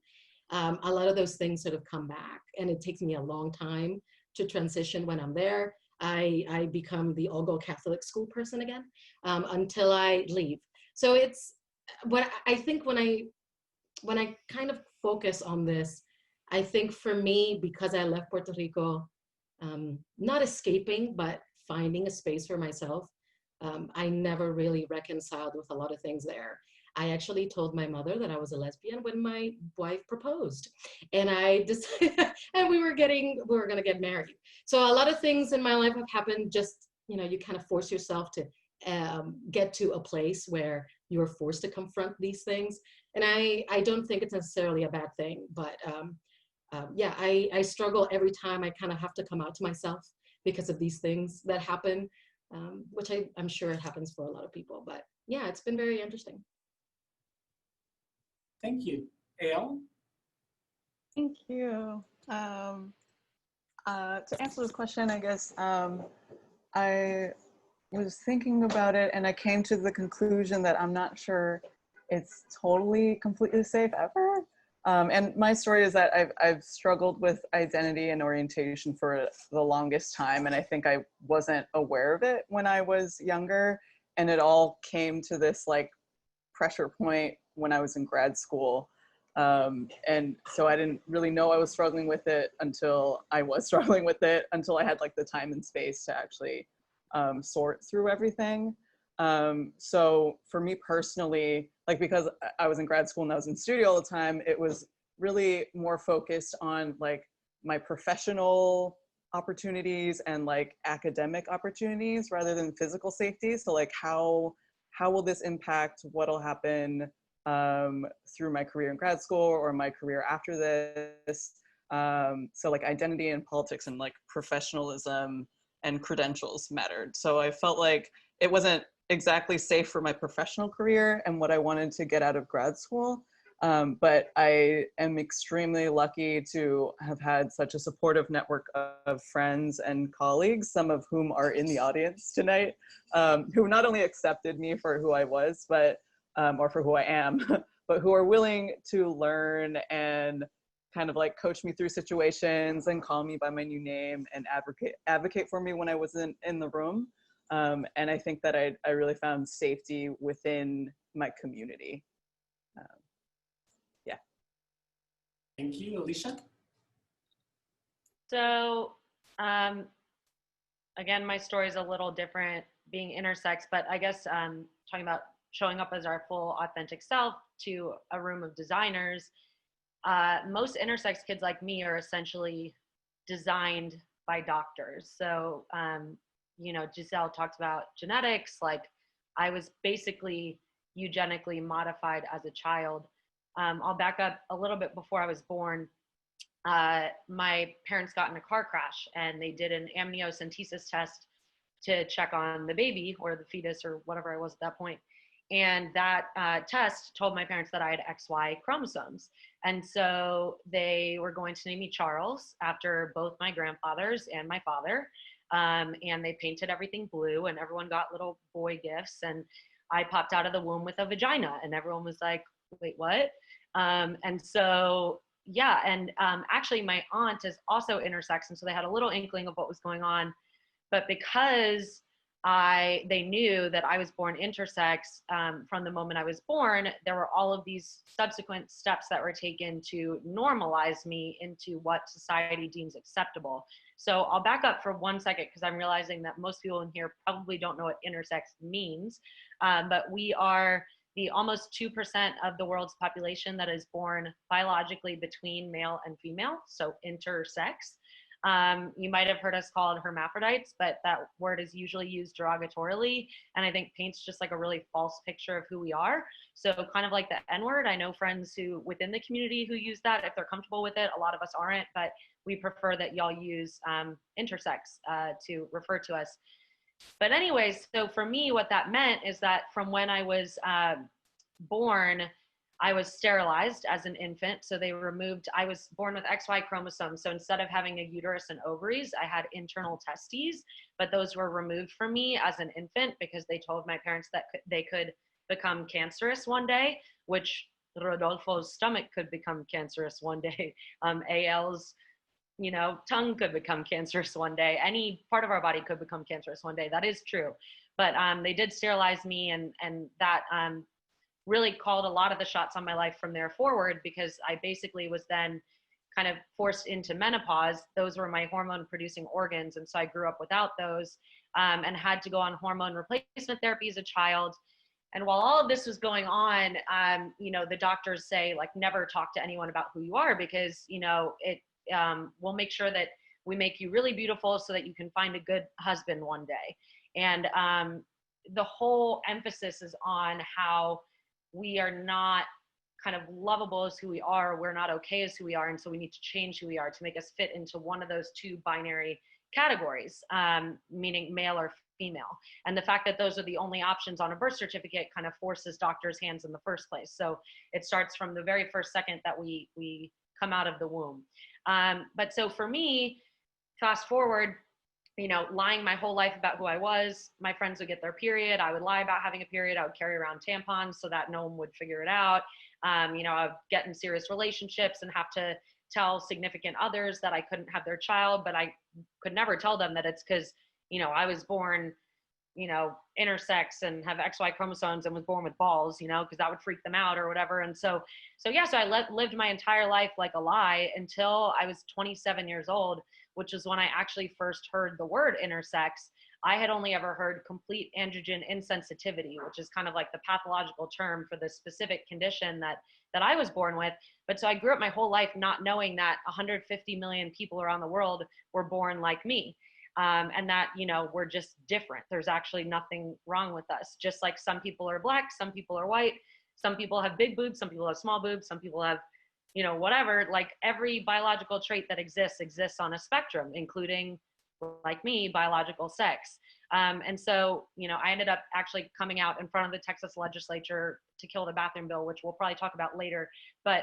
a lot of those things sort of come back, and it takes me a long time to transition when I'm there. I become the all-go Catholic school person again until I leave. So it's what I think when I kind of focus on this, I think for me, because I left Puerto Rico, not escaping, but finding a space for myself, I never really reconciled with a lot of things there. I actually told my mother that I was a lesbian when my wife proposed, and I decided, and we were going to get married. So a lot of things in my life have happened. Just, you kind of force yourself to get to a place where you're forced to confront these things. And I don't think it's necessarily a bad thing, but yeah, I struggle every time I kind of have to come out to myself because of these things that happen, which I'm sure it happens for a lot of people. But yeah, it's been very interesting. Thank you. Ale? Thank you. To answer this question, I guess I was thinking about it, and I came to the conclusion that I'm not sure it's totally completely safe ever. And my story is that I've struggled with identity and orientation for the longest time, and I think I wasn't aware of it when I was younger, and it all came to this like pressure point when I was in grad school. And so I didn't really know I was struggling with it until I was struggling with it, until I had like the time and space to actually sort through everything. So for me personally, like because I was in grad school and I was in studio all the time, it was really more focused on like my professional opportunities and like academic opportunities rather than physical safety. So like how will this impact what'll happen through my career in grad school or my career after this. So like identity and politics and like professionalism and credentials mattered. So I felt like it wasn't exactly safe for my professional career and what I wanted to get out of grad school. But I am extremely lucky to have had such a supportive network of friends and colleagues, some of whom are in the audience tonight, who not only accepted me for who I was, but or for who I am, but who are willing to learn and kind of like coach me through situations and call me by my new name and advocate for me when I wasn't in the room. And I think that I really found safety within my community. Yeah. Thank you, Alicia. So, again, my story is a little different being intersex, but I guess talking about showing up as our full authentic self to a room of designers. Most intersex kids like me are essentially designed by doctors. So, Giselle talks about genetics, like I was basically eugenically modified as a child. I'll back up a little bit before I was born. My parents got in a car crash and they did an amniocentesis test to check on the baby or the fetus or whatever I was at that point. And that test told my parents that I had XY chromosomes. And so they were going to name me Charles after both my grandfathers and my father. And they painted everything blue and everyone got little boy gifts. And I popped out of the womb with a vagina and everyone was like, wait, what? And so, yeah. And actually my aunt is also intersex. And so they had a little inkling of what was going on. But because they knew that I was born intersex from the moment I was born, there were all of these subsequent steps that were taken to normalize me into what society deems acceptable. So I'll back up for 1 second because I'm realizing that most people in here probably don't know what intersex means, but we are the almost 2% of the world's population that is born biologically between male and female, so intersex. You might have heard us called hermaphrodites, but that word is usually used derogatorily, and I think paints just like a really false picture of who we are. So kind of like the N-word, I know friends who within the community who use that if they're comfortable with it. A lot of us aren't, but we prefer that y'all use intersex to refer to us. But anyways, so for me, what that meant is that from when I was born, I was sterilized as an infant. So they removed, I was born with XY chromosomes. So instead of having a uterus and ovaries, I had internal testes, but those were removed from me as an infant because they told my parents that they could become cancerous one day, which Rodolfo's stomach could become cancerous one day. AL's, tongue could become cancerous one day. Any part of our body could become cancerous one day. That is true. But they did sterilize me, and that really called a lot of the shots on my life from there forward, because I basically was then kind of forced into menopause. Those were my hormone producing organs. And so I grew up without those, and had to go on hormone replacement therapy as a child. And while all of this was going on, the doctors say, like, never talk to anyone about who you are, because, we'll make sure that we make you really beautiful so that you can find a good husband one day. And the whole emphasis is on how we are not kind of lovable as who we are. We're not okay as who we are. And so we need to change who we are to make us fit into one of those two binary categories, meaning male or female. And the fact that those are the only options on a birth certificate kind of forces doctors' hands in the first place. So it starts from the very first second that we come out of the womb. But so for me, fast forward, lying my whole life about who I was. My friends would get their period. I would lie about having a period. I would carry around tampons so that no one would figure it out. I would get in serious relationships and have to tell significant others that I couldn't have their child, but I could never tell them that it's because, I was born, intersex and have XY chromosomes and was born with balls, because that would freak them out or whatever. And so I lived my entire life like a lie until I was 27 years old, which is when I actually first heard the word intersex. I had only ever heard complete androgen insensitivity, which is kind of like the pathological term for the specific condition that I was born with. But so I grew up my whole life not knowing that 150 million people around the world were born like me. And that, we're just different. There's actually nothing wrong with us. Just like some people are black, some people are white, some people have big boobs, some people have small boobs, some people have, whatever. Like every biological trait that exists on a spectrum, including, like me, biological sex. And so, I ended up actually coming out in front of the Texas legislature to kill the bathroom bill, which we'll probably talk about later. But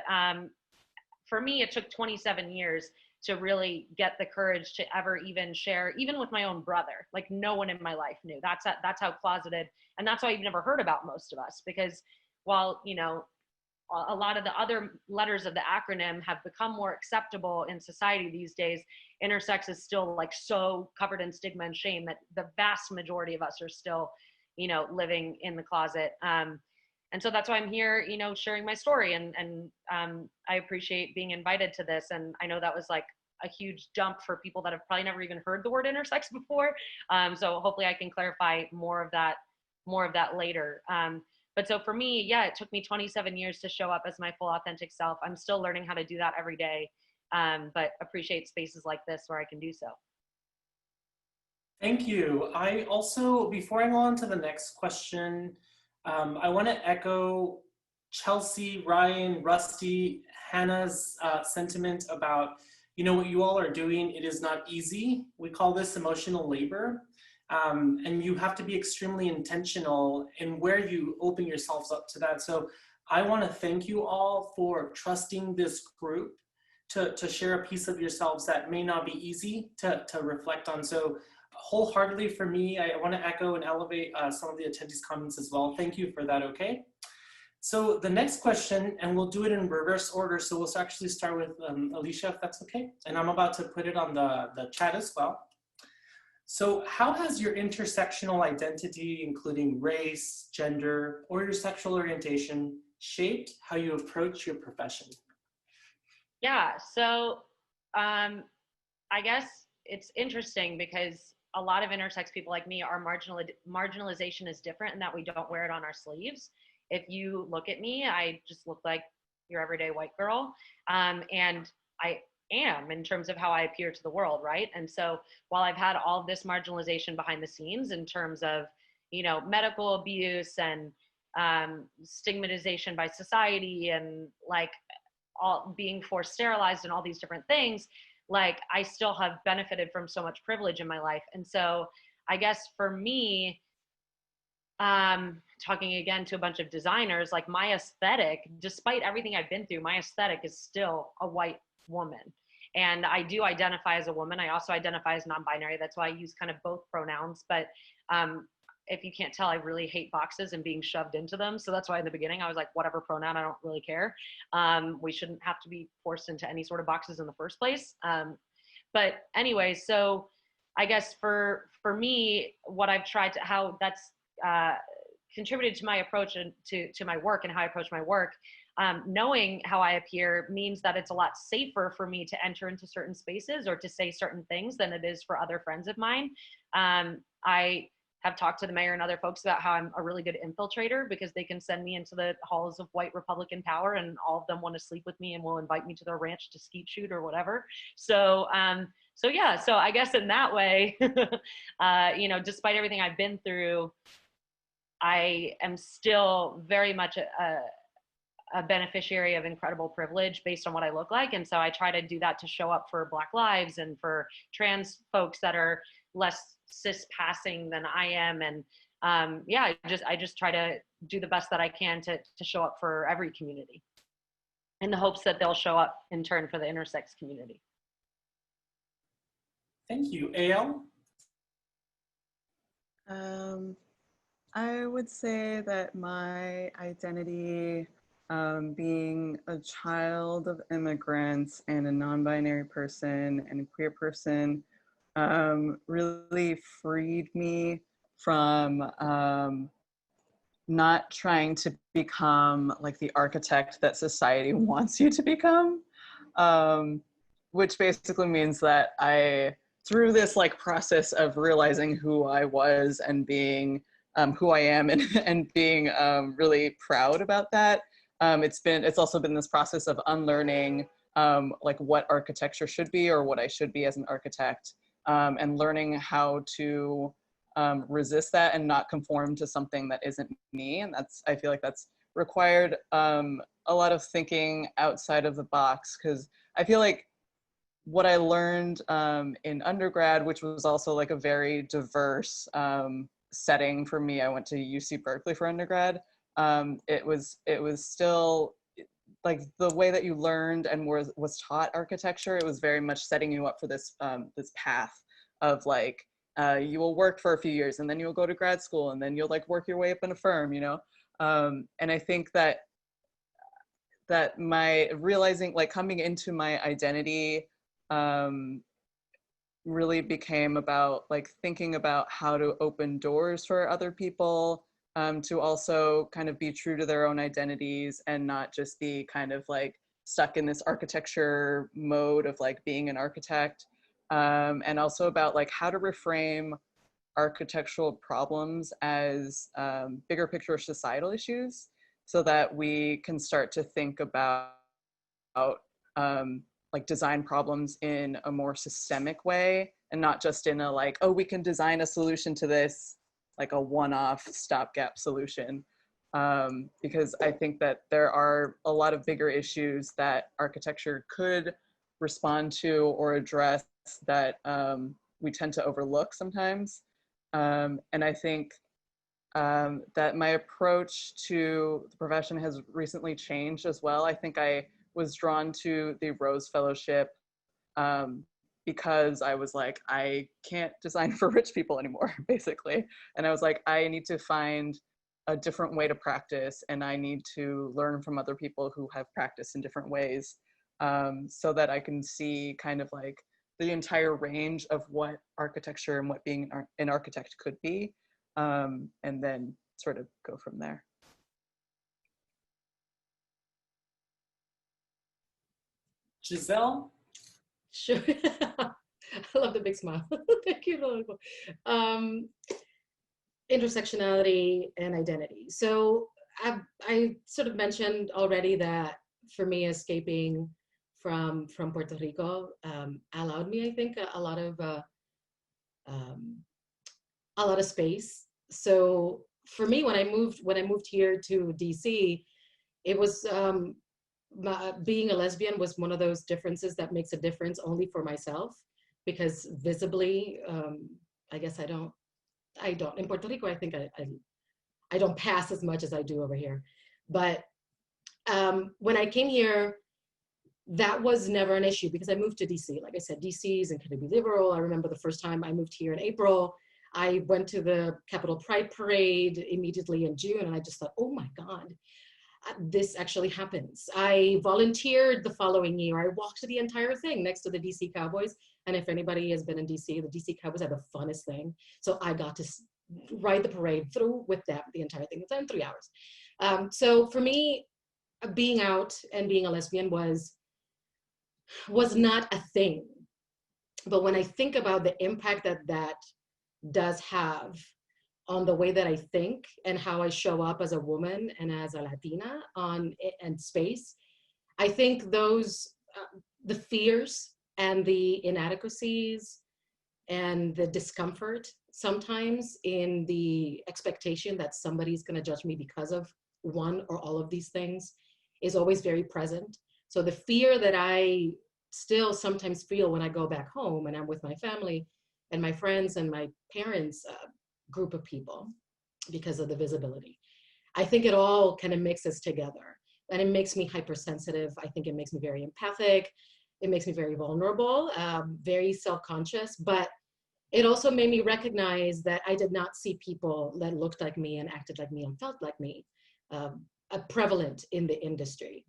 for me, it took 27 years to really get the courage to ever even share, even with my own brother. Like no one in my life knew. That's how closeted, and that's why you've never heard about most of us, because while, a lot of the other letters of the acronym have become more acceptable in society these days, intersex is still like so covered in stigma and shame that the vast majority of us are still, living in the closet. And so that's why I'm here, sharing my story. And I appreciate being invited to this. And I know that was like a huge jump for people that have probably never even heard the word intersex before. So hopefully I can clarify more of that later. But so for me, yeah, it took me 27 years to show up as my full authentic self. I'm still learning how to do that every day, but appreciate spaces like this where I can do so. Thank you. I also, before I go on to the next question, I want to echo Chelsea, Ryan, Rusty, Hannah's sentiment about, what you all are doing. It is not easy. We call this emotional labor. And you have to be extremely intentional in where you open yourselves up to that. So I want to thank you all for trusting this group to share a piece of yourselves that may not be easy to reflect on. So wholeheartedly for me, I want to echo and elevate some of the attendees' comments as well. Thank you for that, okay? So the next question, and we'll do it in reverse order. So we'll actually start with Alicia, if that's okay. And I'm about to put it on the chat as well. So how has your intersectional identity, including race, gender, or your sexual orientation, shaped how you approach your profession? Yeah, so I guess it's interesting because a lot of intersex people like me, our marginalization is different in that we don't wear it on our sleeves. If you look at me, I just look like your everyday white girl. And am in terms of how I appear to the world, right? And so while I've had all of this marginalization behind the scenes in terms of, you know, medical abuse and stigmatization by society and like all being forced sterilized and all these different things, like I still have benefited from so much privilege in my life. And so I guess for me, talking again to a bunch of designers, like my aesthetic, despite everything I've been through, my aesthetic is still a white woman. And I do identify as a woman. I also identify as non-binary. That's why I use kind of both pronouns. But if you can't tell, I really hate boxes and being shoved into them. So that's why in the beginning, I was like, whatever pronoun, I don't really care. We shouldn't have to be forced into any sort of boxes in the first place. But anyway, so I guess for me, what I've tried to, how that's contributed to my approach and to my work and how I approach my work, knowing how I appear means that it's a lot safer for me to enter into certain spaces or to say certain things than it is for other friends of mine. I have talked to the mayor and other folks about how I'm a really good infiltrator because they can send me into the halls of white Republican power and all of them want to sleep with me and will invite me to their ranch to skeet shoot or whatever. So yeah, so I guess in that way, you know, despite everything I've been through, I am still very much a beneficiary of incredible privilege based on what I look like. And so I try to do that to show up for Black lives and for trans folks that are less cis passing than I am. And yeah, I just try to do the best that I can to show up for every community in the hopes that they'll show up in turn for the intersex community. Thank you. AL? I would say that my identity, being a child of immigrants and a non-binary person and a queer person, really freed me from not trying to become like the architect that society wants you to become, which basically means that through this like process of realizing who I was and being who I am and being really proud about that, it's also been this process of unlearning like what architecture should be or what I should be as an architect, and learning how to resist that and not conform to something that isn't me. And I feel like that's required a lot of thinking outside of the box, because I feel like what I learned in undergrad, which was also like a very diverse setting for me, I went to UC Berkeley for undergrad. It was still like the way that you learned and was taught architecture. It was very much setting you up for this this path of like you will work for a few years and then you'll go to grad school and then you'll like work your way up in a firm, you know. And I think that my realizing, like coming into my identity, really became about like thinking about how to open doors for other people, to also kind of be true to their own identities and not just be kind of like stuck in this architecture mode of like being an architect, and also about like how to reframe architectural problems as bigger picture societal issues so that we can start to think about like design problems in a more systemic way and not just in a like, oh, we can design a solution to this, like a one-off stopgap solution. Because I think that there are a lot of bigger issues that architecture could respond to or address that we tend to overlook sometimes. And I think that my approach to the profession has recently changed as well. I think I was drawn to the Rose Fellowship because I was like, I can't design for rich people anymore, basically. And I was like, I need to find a different way to practice, and I need to learn from other people who have practiced in different ways, so that I can see kind of like the entire range of what architecture and what being an architect could be, and then sort of go from there. Giselle? Sure. I love the big smile. Thank you, Rodolfo. Intersectionality and identity. So I sort of mentioned already that for me, escaping from Puerto Rico allowed me, I think, a lot of space. So for me, when I moved here to DC, it was being a lesbian was one of those differences that makes a difference only for myself, because visibly, I guess I don't. In Puerto Rico, I think I don't pass as much as I do over here. But when I came here, that was never an issue because I moved to DC. Like I said, DC is incredibly liberal. I remember the first time I moved here in April, I went to the Capitol Pride Parade immediately in June, and I just thought, oh my God, this actually happens. I volunteered the following year. I walked the entire thing next to the DC Cowboys. And if anybody has been in DC, the DC Cowboys are the funnest thing. So I got to ride the parade through with them, the entire thing. It's in 3 hours. So for me, being out and being a lesbian was not a thing. But when I think about the impact that does have on the way that I think and how I show up as a woman and as a Latina and space, I think those, the fears and the inadequacies and the discomfort sometimes in the expectation that somebody's gonna judge me because of one or all of these things is always very present. So the fear that I still sometimes feel when I go back home and I'm with my family and my friends and my parents' group of people because of the visibility. I think it all kind of mixes together, and it makes me hypersensitive. I think it makes me very empathic. It makes me very vulnerable, very self-conscious, but it also made me recognize that I did not see people that looked like me and acted like me and felt like me prevalent in the industry.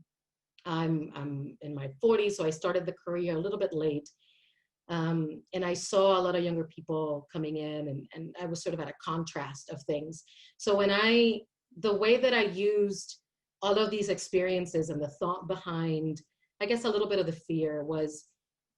I'm in my 40s, so I started the career a little bit late. And I saw a lot of younger people coming in, and I was sort of at a contrast of things. So the way that I used all of these experiences and the thought behind, I guess a little bit of the fear, was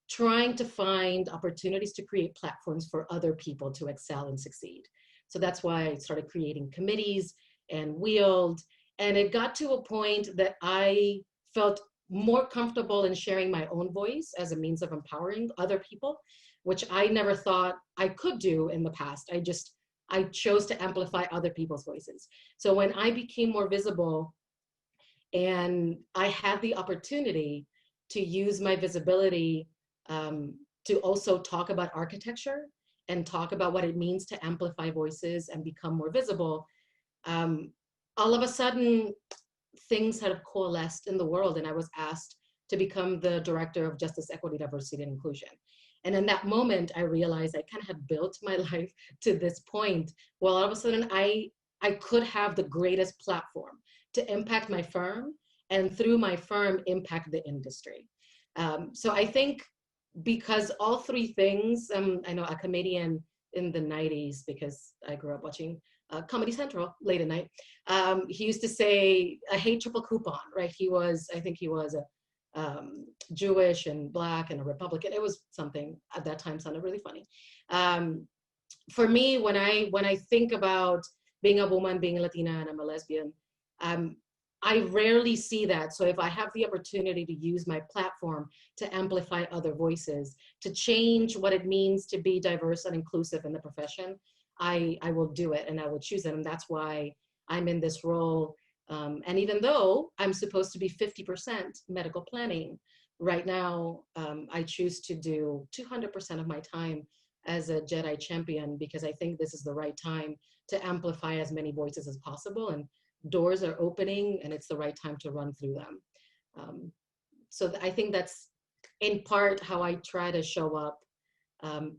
trying to find opportunities to create platforms for other people to excel and succeed. So that's why I started creating committees and Wield. And it got to a point that I felt more comfortable in sharing my own voice as a means of empowering other people, which I never thought I could do in the past. I chose to amplify other people's voices. So when I became more visible and I had the opportunity to use my visibility to also talk about architecture and talk about what it means to amplify voices and become more visible, all of a sudden, things had coalesced in the world, and I was asked to become the director of Justice, Equity, Diversity, and Inclusion. And in that moment, I realized I kind of had built my life to this point. Well, all of a sudden, I could have the greatest platform to impact my firm, and through my firm, impact the industry. So I think because all three things, I know a comedian in the 90s, because I grew up watching Comedy Central late at night. He used to say, I hate triple coupon, right? I think he was a Jewish and Black and a Republican. It was something at that time sounded really funny. For me, when I think about being a woman, being a Latina, and I'm a lesbian, I rarely see that. So if I have the opportunity to use my platform to amplify other voices, to change what it means to be diverse and inclusive in the profession, I will do it, and I will choose it. And that's why I'm in this role. And even though I'm supposed to be 50% medical planning, right now I choose to do 200% of my time as a Jedi champion, because I think this is the right time to amplify as many voices as possible. And doors are opening, and it's the right time to run through them. So I think that's in part how I try to show up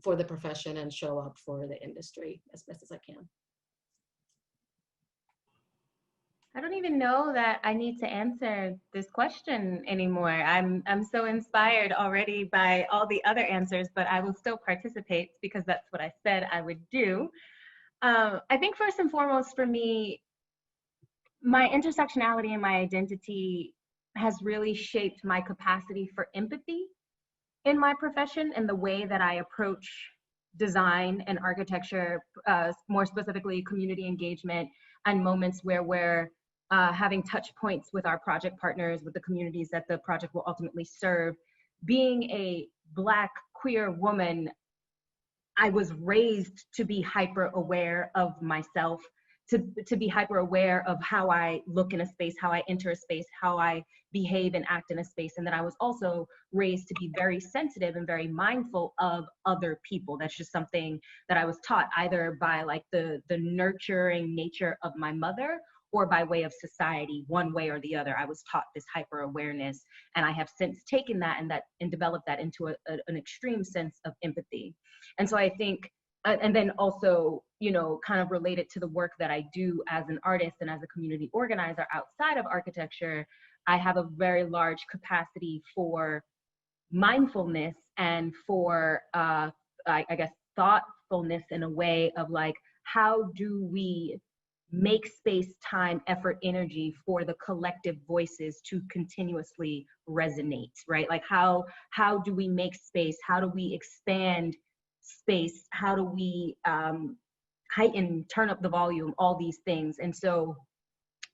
for the profession and show up for the industry as best as I can. I don't even know that I need to answer this question anymore. I'm so inspired already by all the other answers, but I will still participate because that's what I said I would do. I think first and foremost for me, my intersectionality and my identity has really shaped my capacity for empathy in my profession and the way that I approach design and architecture, more specifically community engagement and moments where we're having touch points with our project partners, with the communities that the project will ultimately serve. being a Black queer woman, I was raised to be hyper aware of myself, to be hyper aware of how I look in a space, how I enter a space, how I behave and act in a space. And then I was also raised to be very sensitive and very mindful of other people. That's just something that I was taught either by like the nurturing nature of my mother or by way of society, one way or the other. I was taught this hyper awareness, and I have since taken that and developed that into an extreme sense of empathy. And so I think, and then also, you know, kind of related to the work that I do as an artist and as a community organizer outside of architecture, I have a very large capacity for mindfulness and for, I guess, thoughtfulness in a way of like, how do we make space, time, effort, energy for the collective voices to continuously resonate, right? Like how do we make space? How do we expand space? How do we heighten, turn up the volume, all these things? And so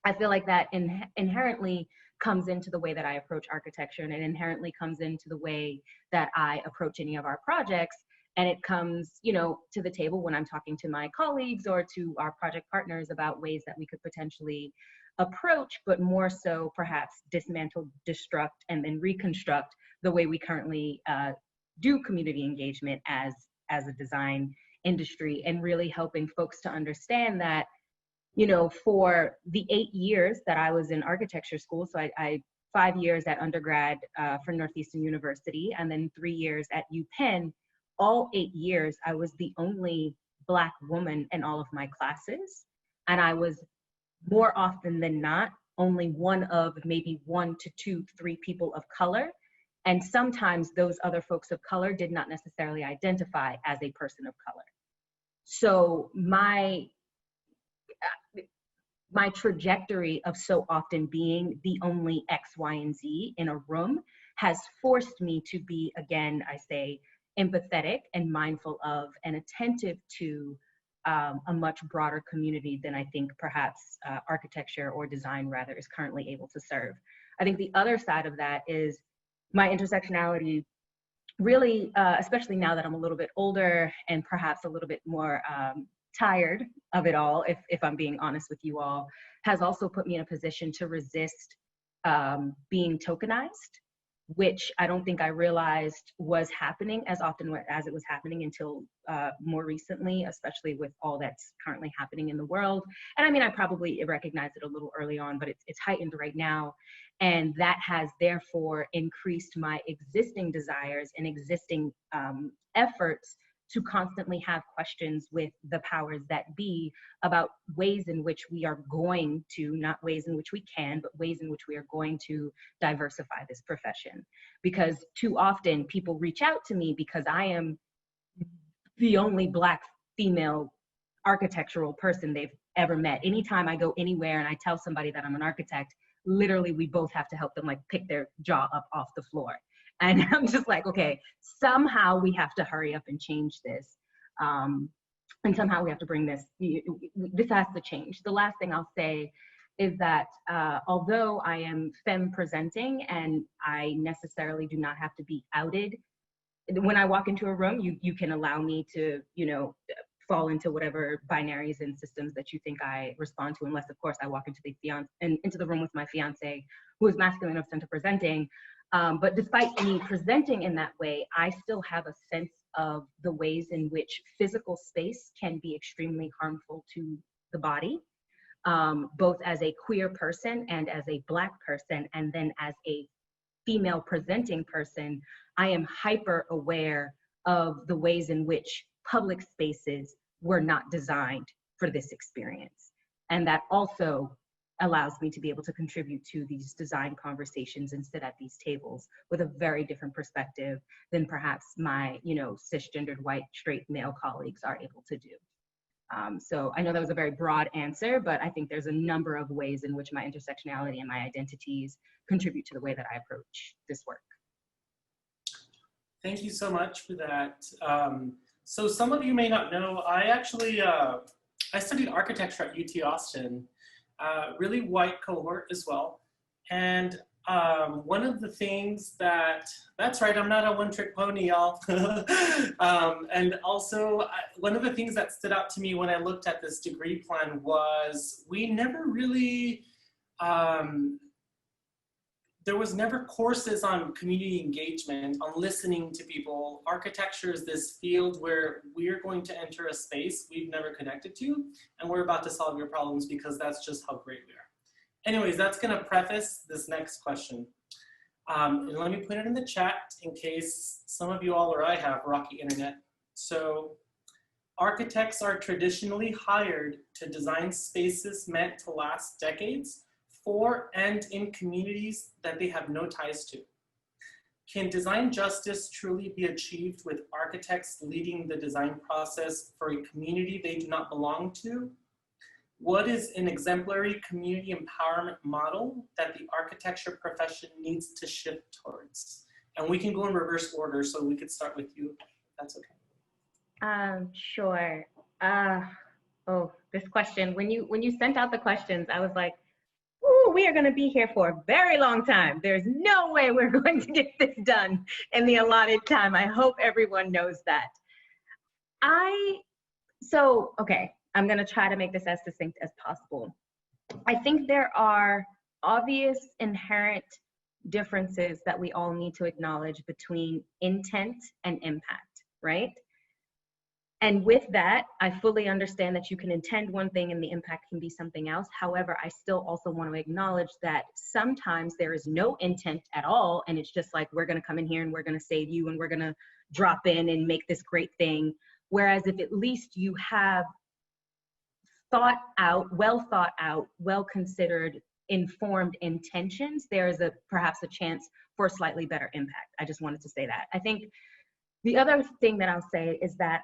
I feel like that inherently comes into the way that I approach architecture, and it inherently comes into the way that I approach any of our projects. And it comes, you know, to the table when I'm talking to my colleagues or to our project partners about ways that we could potentially approach, but more so perhaps dismantle, destruct, and then reconstruct the way we currently do community engagement as a design industry, and really helping folks to understand that, you know, for the 8 years that I was in architecture school, so I 5 years at undergrad for Northeastern University, and then 3 years at UPenn, all 8 years, I was the only Black woman in all of my classes. And I was more often than not, only one of maybe 1 to 2, 3 people of color. And sometimes those other folks of color did not necessarily identify as a person of color. So my trajectory of so often being the only X, Y, and Z in a room has forced me to be, again, I say, empathetic and mindful of and attentive to a much broader community than I think perhaps architecture or design rather is currently able to serve. I think the other side of that is my intersectionality really, especially now that I'm a little bit older and perhaps a little bit more tired of it all, if I'm being honest with you all, has also put me in a position to resist being tokenized, which I don't think I realized was happening as often as it was happening until more recently, especially with all that's currently happening in the world. And I mean, I probably recognized it a little early on, but it's heightened right now. And that has therefore increased my existing desires and existing efforts to constantly have questions with the powers that be about ways in which we are going to, not ways in which we can, but ways in which we are going to diversify this profession. Because too often people reach out to me because I am the only Black female architectural person they've ever met. Anytime I go anywhere and I tell somebody that I'm an architect, literally we both have to help them like pick their jaw up off the floor. And I'm just like, okay, somehow we have to hurry up and change this. And somehow we have to bring this has to change. The last thing I'll say is that although I am femme presenting and I necessarily do not have to be outed, when I walk into a room, you can allow me to, you know, fall into whatever binaries and systems that you think I respond to, unless of course I walk into the room with my fiance, who is masculine of center presenting. But despite me presenting in that way, I still have a sense of the ways in which physical space can be extremely harmful to the body, both as a queer person and as a Black person, and then as a female presenting person, I am hyper aware of the ways in which public spaces were not designed for this experience. And that also allows me to be able to contribute to these design conversations and sit at these tables with a very different perspective than perhaps my, you know, cisgendered white straight male colleagues are able to do. So I know that was a very broad answer, but I think there's a number of ways in which my intersectionality and my identities contribute to the way that I approach this work. Thank you so much for that. So some of you may not know, I actually, I studied architecture at UT Austin, really white cohort as well. And One of the things that's right, I'm not a one-trick pony, y'all. And also, one of the things that stood out to me when I looked at this degree plan was we never really, there was never courses on community engagement, on listening to people. Architecture is this field where we're going to enter a space we've never connected to, and we're about to solve your problems because that's just how great we are. Anyways, that's gonna preface this next question. And let me put it in the chat in case some of you all or I have rocky internet. So, architects are traditionally hired to design spaces meant to last decades for and in communities that they have no ties to. Can design justice truly be achieved with architects leading the design process for a community they do not belong to? What is an exemplary community empowerment model that the architecture profession needs to shift towards? And we can go in reverse order, so we could start with you, if that's okay. Sure. Oh, this question, when you sent out the questions, I was like, ooh, we are going to be here for a very long time. There's no way we're going to get this done in the allotted time. I hope everyone knows that. Okay, I'm going to try to make this as succinct as possible. I think there are obvious inherent differences that we all need to acknowledge between intent and impact, right? And with that, I fully understand that you can intend one thing and the impact can be something else. However, I still also want to acknowledge that sometimes there is no intent at all. And it's just like, we're going to come in here and we're going to save you and we're going to drop in and make this great thing. Whereas if at least you have thought out, well considered, informed intentions, there is perhaps a chance for a slightly better impact. I just wanted to say that. I think the other thing that I'll say is that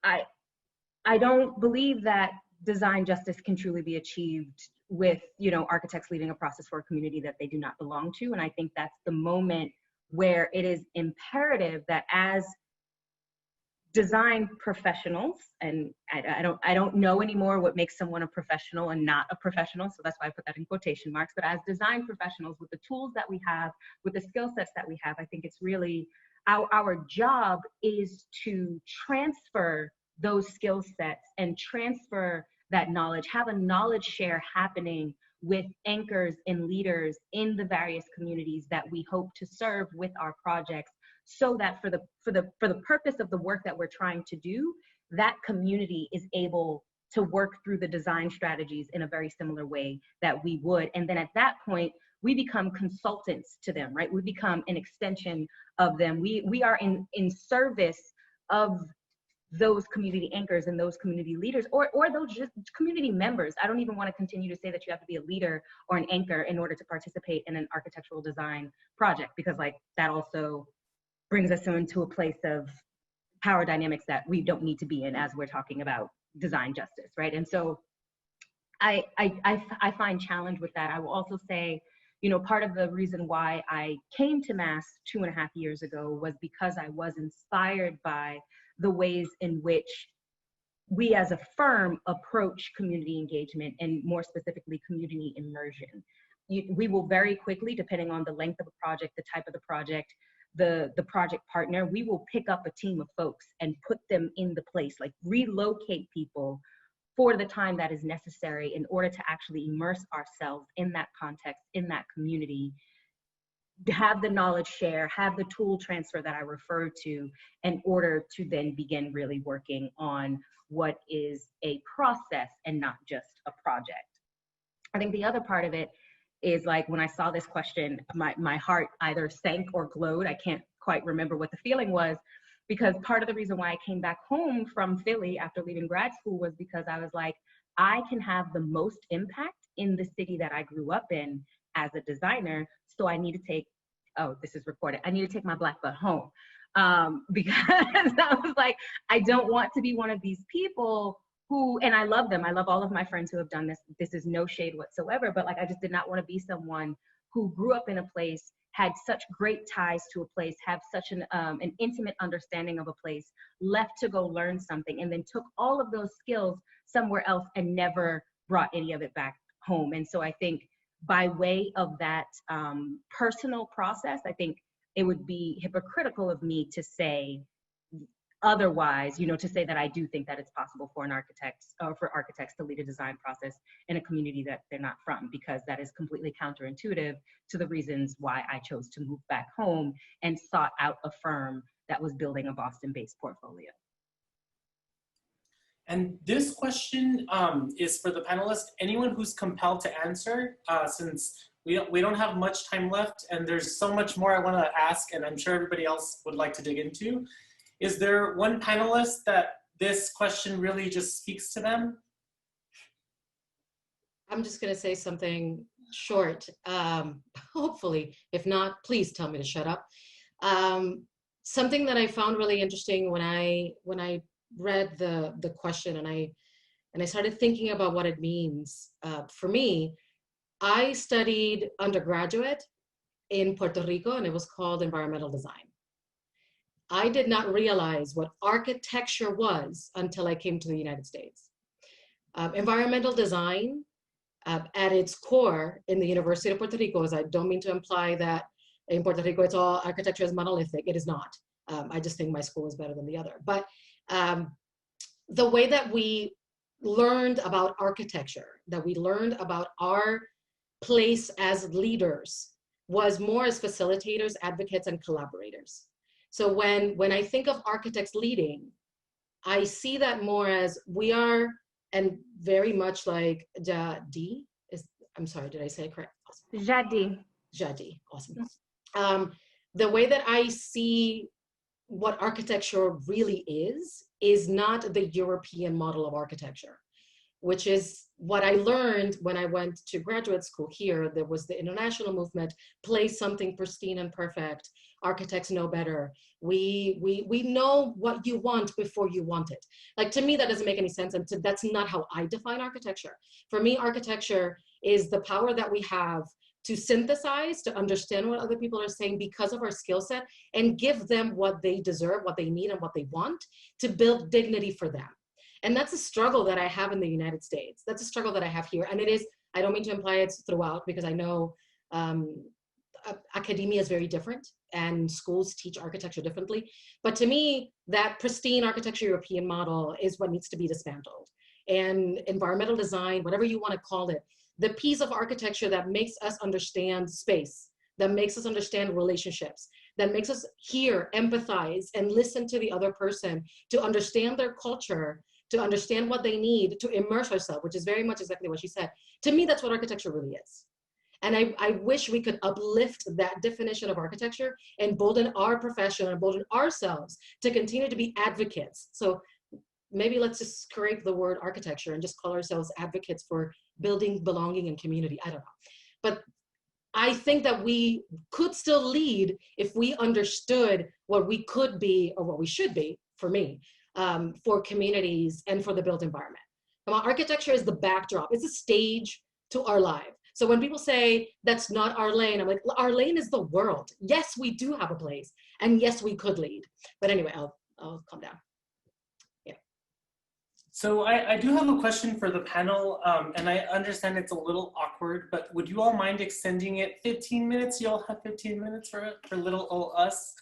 I don't believe that design justice can truly be achieved with, you know, architects leading a process for a community that they do not belong to. And I think that's the moment where it is imperative that as design professionals, and I don't know anymore what makes someone a professional and not a professional, so that's why I put that in quotation marks, but as design professionals, with the tools that we have, with the skill sets that we have, I think it's really our job is to transfer those skill sets and transfer that knowledge, have a knowledge share happening with anchors and leaders in the various communities that we hope to serve with our projects, so that for the purpose of the work that we're trying to do, that community is able to work through the design strategies in a very similar way that we would. And then at that point, we become consultants to them, right? We become an extension of them. We are in service of those community anchors and those community leaders, or those just community members. I don't even want to continue to say that you have to be a leader or an anchor in order to participate in an architectural design project, because like that also brings us into a place of power dynamics that we don't need to be in as we're talking about design justice, right? And so I find challenge with that. I will also say, you know, part of the reason why I came to Mass 2.5 years ago was because I was inspired by the ways in which we as a firm approach community engagement, and more specifically community immersion. We will very quickly, depending on the length of the project, the type of the project, the project partner, we will pick up a team of folks and put them in the place, like relocate people for the time that is necessary in order to actually immerse ourselves in that context, in that community, have the knowledge share, have the tool transfer that I referred to, in order to then begin really working on what is a process and not just a project. I think the other part of it is, like, when I saw this question, my heart either sank or glowed. I can't quite remember what the feeling was, because part of the reason why I came back home from Philly after leaving grad school was because I was like, I can have the most impact in the city that I grew up in as a designer. So I need to take, oh, this is recorded. I need to take my Black butt home, because I was like, I don't want to be one of these people who, and I love them. I love all of my friends who have done this. This is no shade whatsoever, but like, I just did not want to be someone who grew up in a place, had such great ties to a place, have such an intimate understanding of a place, left to go learn something, and then took all of those skills somewhere else and never brought any of it back home. And so I think by way of that personal process, I think it would be hypocritical of me to say otherwise, you know, to say that I do think that it's possible for an architect or for architects to lead a design process in a community that they're not from, because that is completely counterintuitive to the reasons why I chose to move back home and sought out a firm that was building a Boston-based portfolio. And this question is for the panelists. Anyone who's compelled to answer, since we don't have much time left, and there's so much more I want to ask, and I'm sure everybody else would like to dig into. Is there one panelist that this question really just speaks to them? I'm just going to say something short, hopefully. If not, please tell me to shut up. Something that I found really interesting when I read the question and I started thinking about what it means. For me, I studied undergraduate in Puerto Rico, and it was called environmental design. I did not realize what architecture was until I came to the United States. Environmental design, at its core in the University of Puerto Rico, as I don't mean to imply that in Puerto Rico it's all architecture is monolithic, it is not. I just think my school is better than the other. But the way that we learned about architecture, that we learned about our place as leaders, was more as facilitators, advocates, and collaborators. So when I think of architects leading, I see that more as we are, and very much like Jadi is, I'm sorry, did I say it correct? Awesome. Jadi, awesome. The way that I see what architecture really is not the European model of architecture, which is what I learned when I went to graduate school here. There was the international movement, play something pristine and perfect. Architects know better. We know what you want before you want it. Like, to me, that doesn't make any sense. And that's not how I define architecture. For me, architecture is the power that we have to synthesize, to understand what other people are saying because of our skill set, and give them what they deserve, what they need, and what they want, to build dignity for them. And that's a struggle that I have in the United States. That's a struggle that I have here. And it is, I don't mean to imply it's throughout, because I know academia is very different and schools teach architecture differently. But to me, that pristine architecture European model is what needs to be dismantled. And environmental design, whatever you want to call it, the piece of architecture that makes us understand space, that makes us understand relationships, that makes us hear, empathize, and listen to the other person, to understand their culture, to understand what they need, to immerse ourselves, which is very much exactly what she said. To me, that's what architecture really is. And I wish we could uplift that definition of architecture and embolden our profession and embolden ourselves to continue to be advocates. So maybe let's just scrape the word architecture and just call ourselves advocates for building, belonging, and community. I don't know. But I think that we could still lead if we understood what we could be, or what we should be, for me, for communities and for the built environment. Architecture is the backdrop. It's a stage to our life. So when people say that's not our lane, I'm like, our lane is the world. Yes, we do have a place, and yes, we could lead. But anyway, I'll calm down. Yeah. So I do have a question for the panel, and I understand it's a little awkward, but would you all mind extending it 15 minutes? You all have 15 minutes for little old us.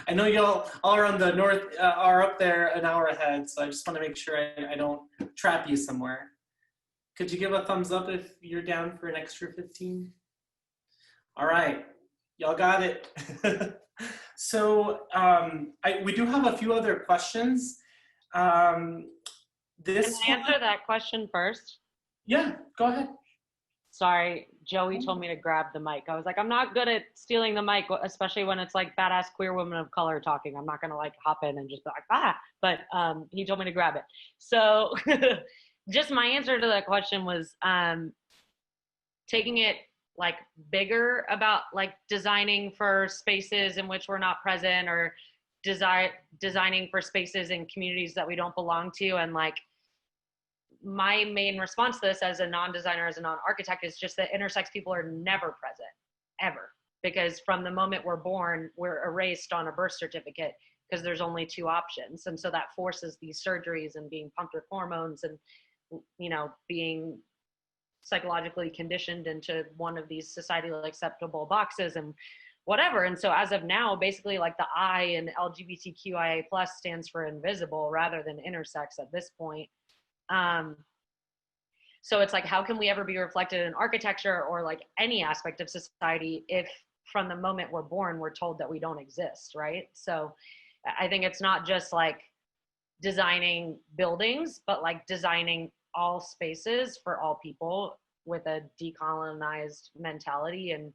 I know y'all are on the north, are up there an hour ahead, so I just want to make sure I don't trap you somewhere. Could you give a thumbs up if you're down for an extra 15? All right, y'all got it. So we do have a few other questions. Can I answer that question first? Yeah, go ahead. Sorry, Joey told me to grab the mic. I was like, I'm not good at stealing the mic, especially when it's like badass queer women of color talking. I'm not gonna like hop in and just be like, ah, but he told me to grab it. So just my answer to that question was taking it like bigger about like designing for spaces in which we're not present, or designing for spaces in communities that we don't belong to. And like, my main response to this as a non-designer, as a non-architect, is just that intersex people are never present, ever. Because from the moment we're born, we're erased on a birth certificate because there's only two options. And so that forces these surgeries and being pumped with hormones and, you know, being psychologically conditioned into one of these societally acceptable boxes and whatever. And so as of now, basically like the I in LGBTQIA plus stands for invisible rather than intersex at this point. So it's like, how can we ever be reflected in architecture or like any aspect of society if from the moment we're born, we're told that we don't exist, right? So I think it's not just like designing buildings, but like designing all spaces for all people with a decolonized mentality. And,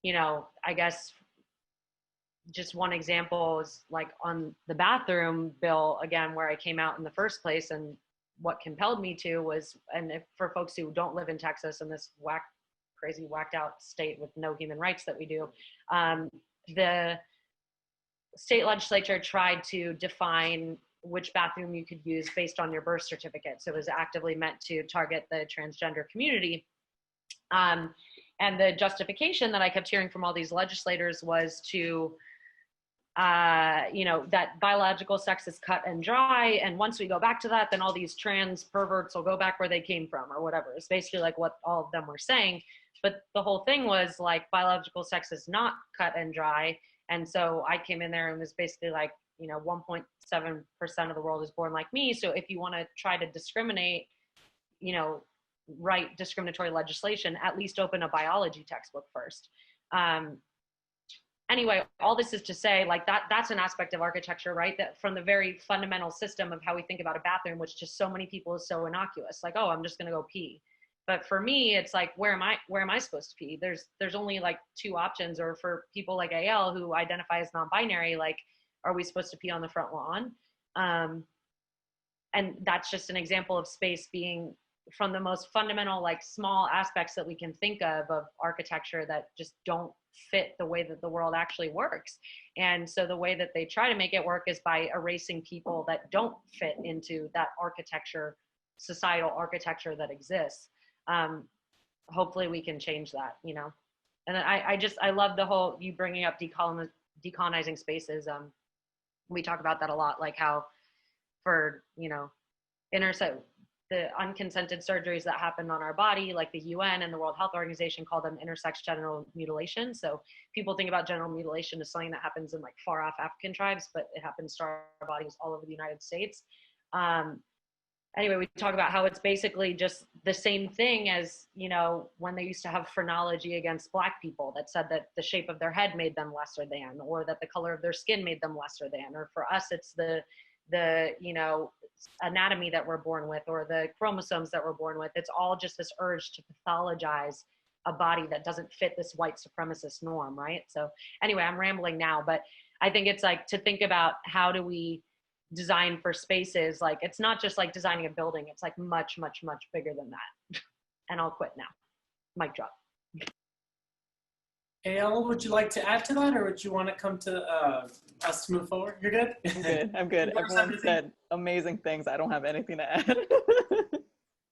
you know, I guess just one example is like on the bathroom bill, again, where I came out in the first place, and what compelled me to was, and if, for folks who don't live in Texas in this crazy whacked out state with no human rights that we do, the state legislature tried to define which bathroom you could use based on your birth certificate. So it was actively meant to target the transgender community. And the justification that I kept hearing from all these legislators was to, you know, that biological sex is cut and dry. And once we go back to that, then all these trans perverts will go back where they came from or whatever. It's basically like what all of them were saying. But the whole thing was like biological sex is not cut and dry. And so I came in there and was basically like, you know, 1.7% of the world is born like me. So if you want to try to discriminate, you know, write discriminatory legislation, at least open a biology textbook first. Anyway, all this is to say, like that's an aspect of architecture, right? That from the very fundamental system of how we think about a bathroom, which to so many people is so innocuous, like, oh, I'm just gonna go pee. But for me, it's like, where am I supposed to pee? There's only like two options, or for people like AL who identify as non-binary, like, are we supposed to pee on the front lawn? And that's just an example of space being from the most fundamental, like small aspects that we can think of architecture that just don't fit the way that the world actually works. And so the way that they try to make it work is by erasing people that don't fit into that architecture, societal architecture that exists. Hopefully we can change that, you know? And I love the whole, you bringing up decolonizing spaces. We talk about that a lot, like how for, you know, the unconsented surgeries that happen on our body, like the UN and the World Health Organization call them intersex genital mutilation. So people think about genital mutilation as something that happens in like far off African tribes, but it happens to our bodies all over the United States. Anyway, we talk about how it's basically just the same thing as, you know, when they used to have phrenology against Black people that said that the shape of their head made them lesser than, or that the color of their skin made them lesser than, or for us, it's the you know, anatomy that we're born with, or the chromosomes that we're born with. It's all just this urge to pathologize a body that doesn't fit this white supremacist norm, right? So anyway, I'm rambling now, but I think it's like to think about how do we design for spaces, like it's not just like designing a building, it's like much, much, much bigger than that. And I'll quit now. Mic drop. AL, would you like to add to that, or would you want to come to us to move forward? You're good? I'm good. I'm good. Everyone said amazing things. I don't have anything to add.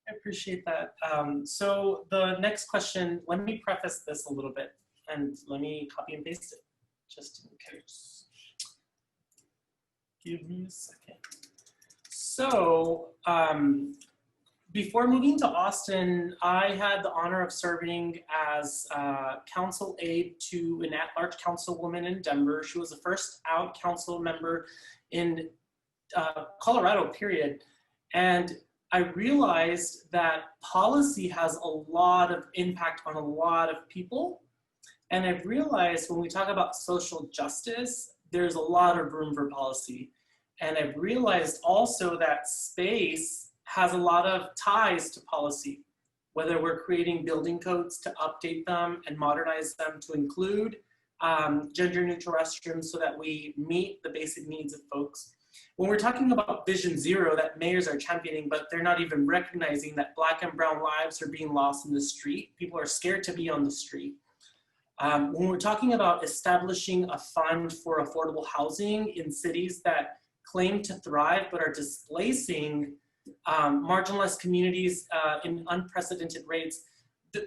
I appreciate that. So the next question, let me preface this a little bit and let me copy and paste it just in case. Give me a second. So before moving to Austin, I had the honor of serving as council aide to an at-large councilwoman in Denver. She was the first out council member in Colorado, period. And I realized that policy has a lot of impact on a lot of people. And I've realized when we talk about social justice, there's a lot of room for policy. And I've realized also that space has a lot of ties to policy, whether we're creating building codes to update them and modernize them to include gender neutral restrooms so that we meet the basic needs of folks. When we're talking about Vision Zero that mayors are championing, but they're not even recognizing that Black and brown lives are being lost in the street. People are scared to be on the street. When we're talking about establishing a fund for affordable housing in cities that claim to thrive but are displacing marginalized communities in unprecedented rates,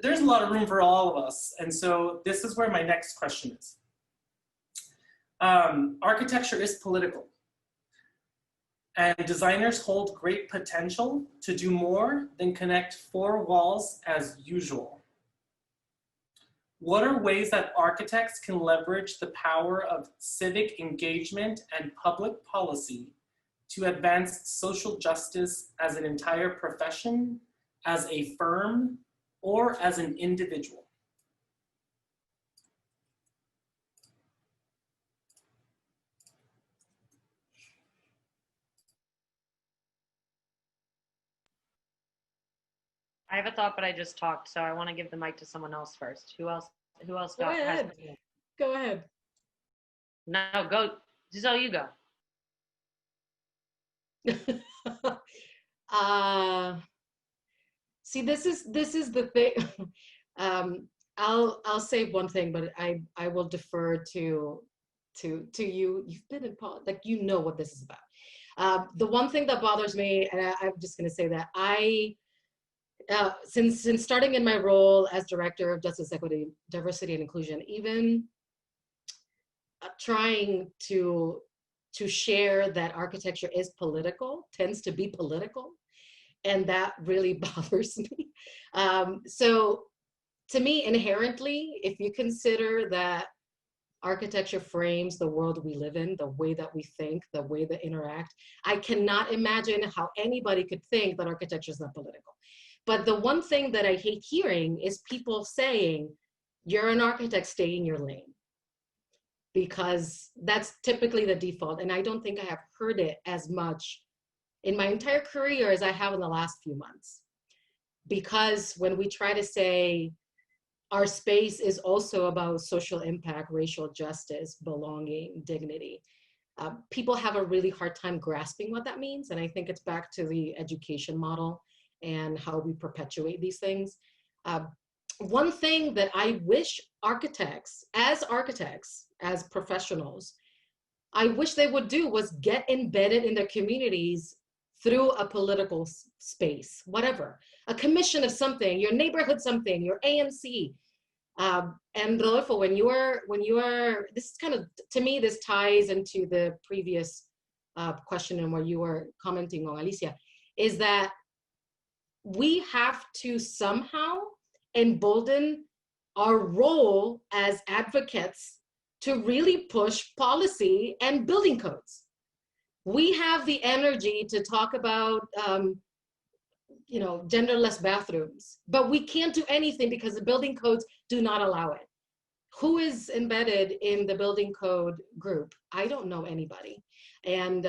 there's a lot of room for all of us. And so this is where my next question is. Architecture is political. And designers hold great potential to do more than connect four walls as usual. What are ways that architects can leverage the power of civic engagement and public policy to advance social justice as an entire profession, as a firm, or as an individual? I have a thought, but I just talked, so I want to give the mic to someone else first. Who else Go got has ahead. Go ahead. No, go. Giselle, you go. See, this is the thing. I'll say one thing, but I will defer to you. You've been in like, you know what this is about. The one thing that bothers me, and I'm just going to say that since starting in my role as Director of Justice, Equity, Diversity, and Inclusion, even trying to share that architecture is political, tends to be political, and that really bothers me. So to me, inherently, if you consider that architecture frames the world we live in, the way that we think, the way that interact, I cannot imagine how anybody could think that architecture is not political. But the one thing that I hate hearing is people saying, you're an architect, stay in your lane. Because that's typically the default. And I don't think I have heard it as much in my entire career as I have in the last few months. Because when we try to say our space is also about social impact, racial justice, belonging, dignity, people have a really hard time grasping what that means. And I think it's back to the education model and how we perpetuate these things. One thing that I wish architects, as professionals, I wish they would do was get embedded in their communities through a political space, whatever, a commission of something, your neighborhood something, your AMC. And Rodolfo, when you are, this is kind of, to me, this ties into the previous question and where you were commenting on, Alicia, is that we have to somehow embolden our role as advocates to really push policy and building codes. We have the energy to talk about genderless bathrooms, but we can't do anything because the building codes do not allow it. Who is embedded in the building code group? I don't know anybody. And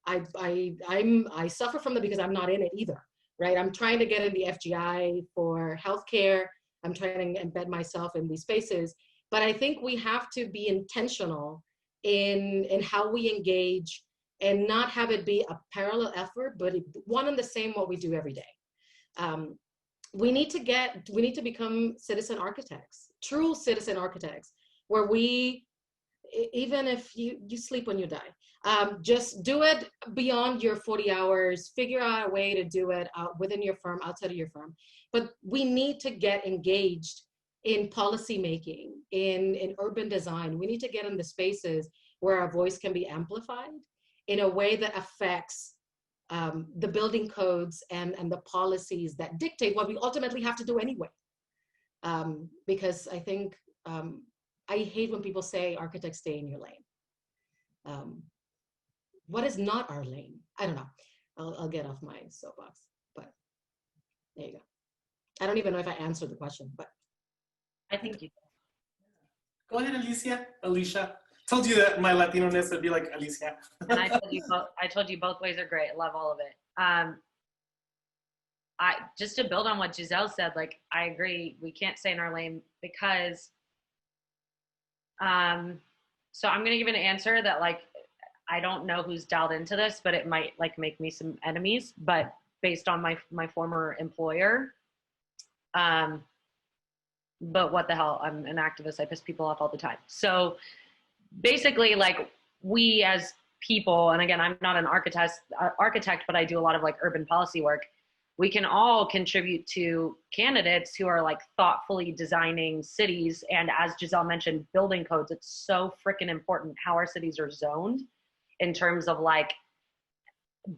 I suffer from that because I'm not in it either, right? I'm trying to get in the FGI for healthcare. I'm trying to embed myself in these spaces, but I think we have to be intentional in how we engage and not have it be a parallel effort, but one and the same what we do every day. We need to become citizen architects, true citizen architects, where we, even if you sleep when you die, just do it beyond your 40 hours, figure out a way to do it within your firm, outside of your firm. But we need to get engaged in policy making, in urban design. We need to get in the spaces where our voice can be amplified in a way that affects the building codes and the policies that dictate what we ultimately have to do anyway. Because I think, I hate when people say architects stay in your lane. What is not our lane? I don't know. I'll get off my soapbox, but there you go. I don't even know if I answered the question, but. I think you did. Go ahead, Alicia. Told you that my Latino-ness would be like Alicia. And I told you both ways are great. I love all of it. Just to build on what Giselle said, like, I agree, we can't stay in our lane because, so I'm gonna give an answer that, like, I don't know who's dialed into this, but it might like make me some enemies, but based on my former employer, but what the hell, I'm an activist, I piss people off all the time. So basically, like, we as people, and again, I'm not an architect, but I do a lot of like urban policy work. We can all contribute to candidates who are like thoughtfully designing cities. And as Giselle mentioned, building codes, it's so freaking important how our cities are zoned in terms of like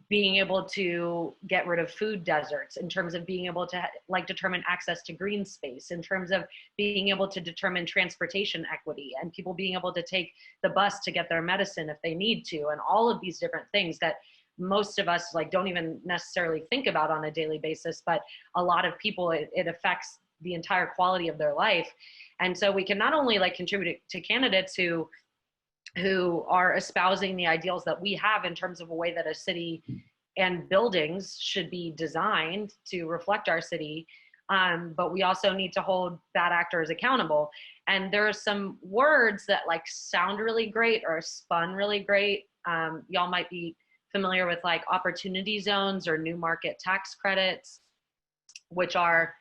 being able to get rid of food deserts, in terms of being able to like determine access to green space, in terms of being able to determine transportation equity and people being able to take the bus to get their medicine if they need to, and all of these different things that most of us like don't even necessarily think about on a daily basis, but a lot of people, it affects the entire quality of their life. And so we can not only like contribute to candidates who are espousing the ideals that we have in terms of a way that a city and buildings should be designed to reflect our city, but we also need to hold bad actors accountable. And there are some words that like sound really great or spun really great. Y'all might be familiar with like opportunity zones or new market tax credits, which are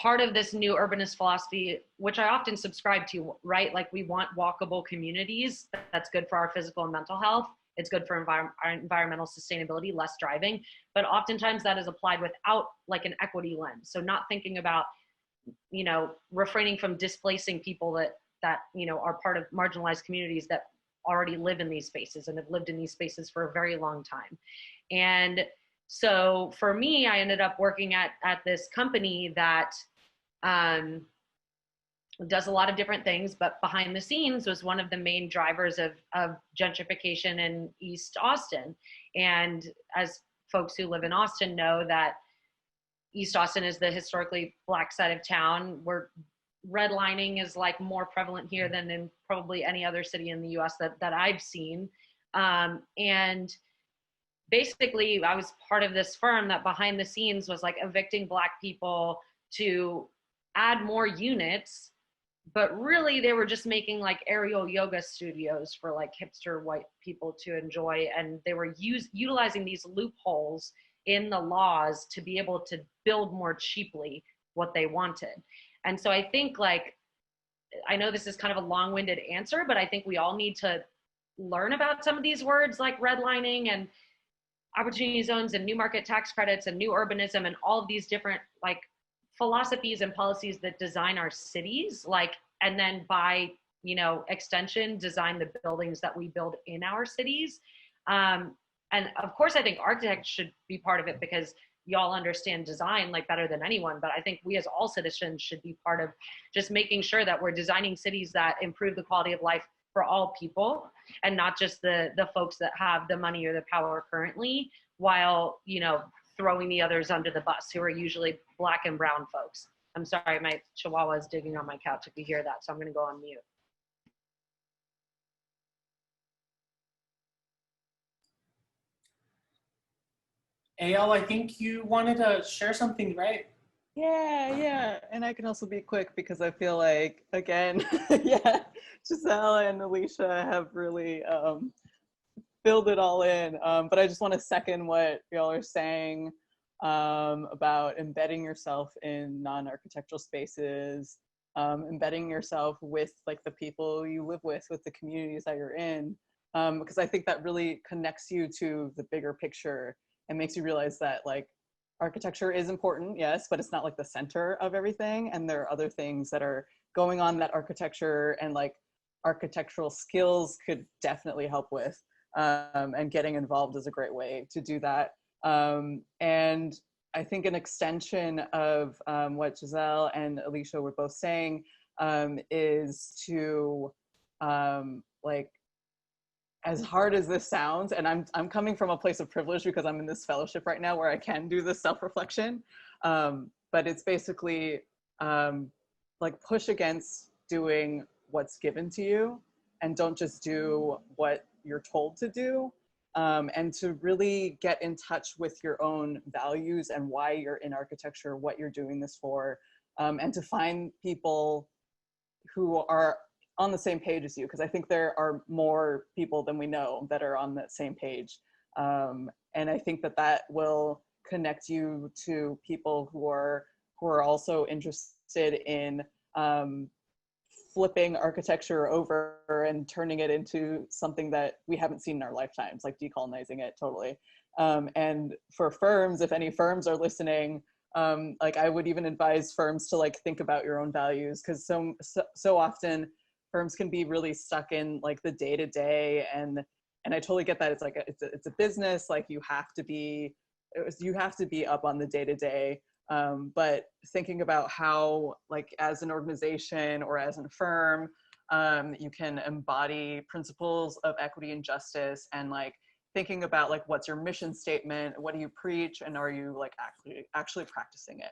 part of this new urbanist philosophy, which I often subscribe to, right? Like we want walkable communities. That's good for our physical and mental health. It's good for environmental sustainability, less driving, but oftentimes that is applied without like an equity lens. So not thinking about, you know, refraining from displacing people that, you know, are part of marginalized communities that already live in these spaces and have lived in these spaces for a very long time. And so for me, I ended up working at this company that does a lot of different things, but behind the scenes was one of the main drivers of gentrification in East Austin. And as folks who live in Austin know, that East Austin is the historically Black side of town, where redlining is like more prevalent here than in probably any other city in the US that I've seen. And basically I was part of this firm that behind the scenes was like evicting Black people to add more units, but really they were just making like aerial yoga studios for like hipster white people to enjoy. And they were utilizing these loopholes in the laws to be able to build more cheaply what they wanted. And so I think like, I know this is kind of a long-winded answer, but I think we all need to learn about some of these words like redlining and opportunity zones and new market tax credits and new urbanism and all of these different like philosophies and policies that design our cities, like, and then by, you know, extension, design the buildings that we build in our cities. And of course, I think architects should be part of it because y'all understand design like better than anyone, but I think we as all citizens should be part of just making sure that we're designing cities that improve the quality of life for all people and not just the folks that have the money or the power currently, while, you know, throwing the others under the bus, who are usually Black and brown folks. I'm sorry, my chihuahua is digging on my couch if you hear that, so I'm gonna go on mute. AL, I think you wanted to share something, right? Yeah. And I can also be quick because I feel like, again, yeah, Giselle and Alicia have really filled it all in. But I just want to second what y'all are saying about embedding yourself in non-architectural spaces, embedding yourself with like the people you live with the communities that you're in. Because I think that really connects you to the bigger picture and makes you realize that like architecture is important, yes, but it's not like the center of everything. And there are other things that are going on that architecture and like architectural skills could definitely help with. And getting involved is a great way to do that. And I think an extension of what Giselle and Alicia were both saying is to like, as hard as this sounds, and I'm coming from a place of privilege because I'm in this fellowship right now where I can do this self-reflection, but it's basically like push against doing what's given to you and don't just do what you're told to do, and to really get in touch with your own values and why you're in architecture, what you're doing this for, and to find people who are on the same page as you, because I think there are more people than we know that are on that same page. And I think that will connect you to people who are also interested in flipping architecture over and turning it into something that we haven't seen in our lifetimes, like decolonizing it totally. And for firms, if any firms are listening, like I would even advise firms to like think about your own values, because so often firms can be really stuck in like the day-to-day And I totally get that. It's like it's a business. Like you have to be up on the day to day. But thinking about how, like, as an organization or as a firm, you can embody principles of equity and justice, and like thinking about like what's your mission statement, what do you preach, and are you like actually practicing it?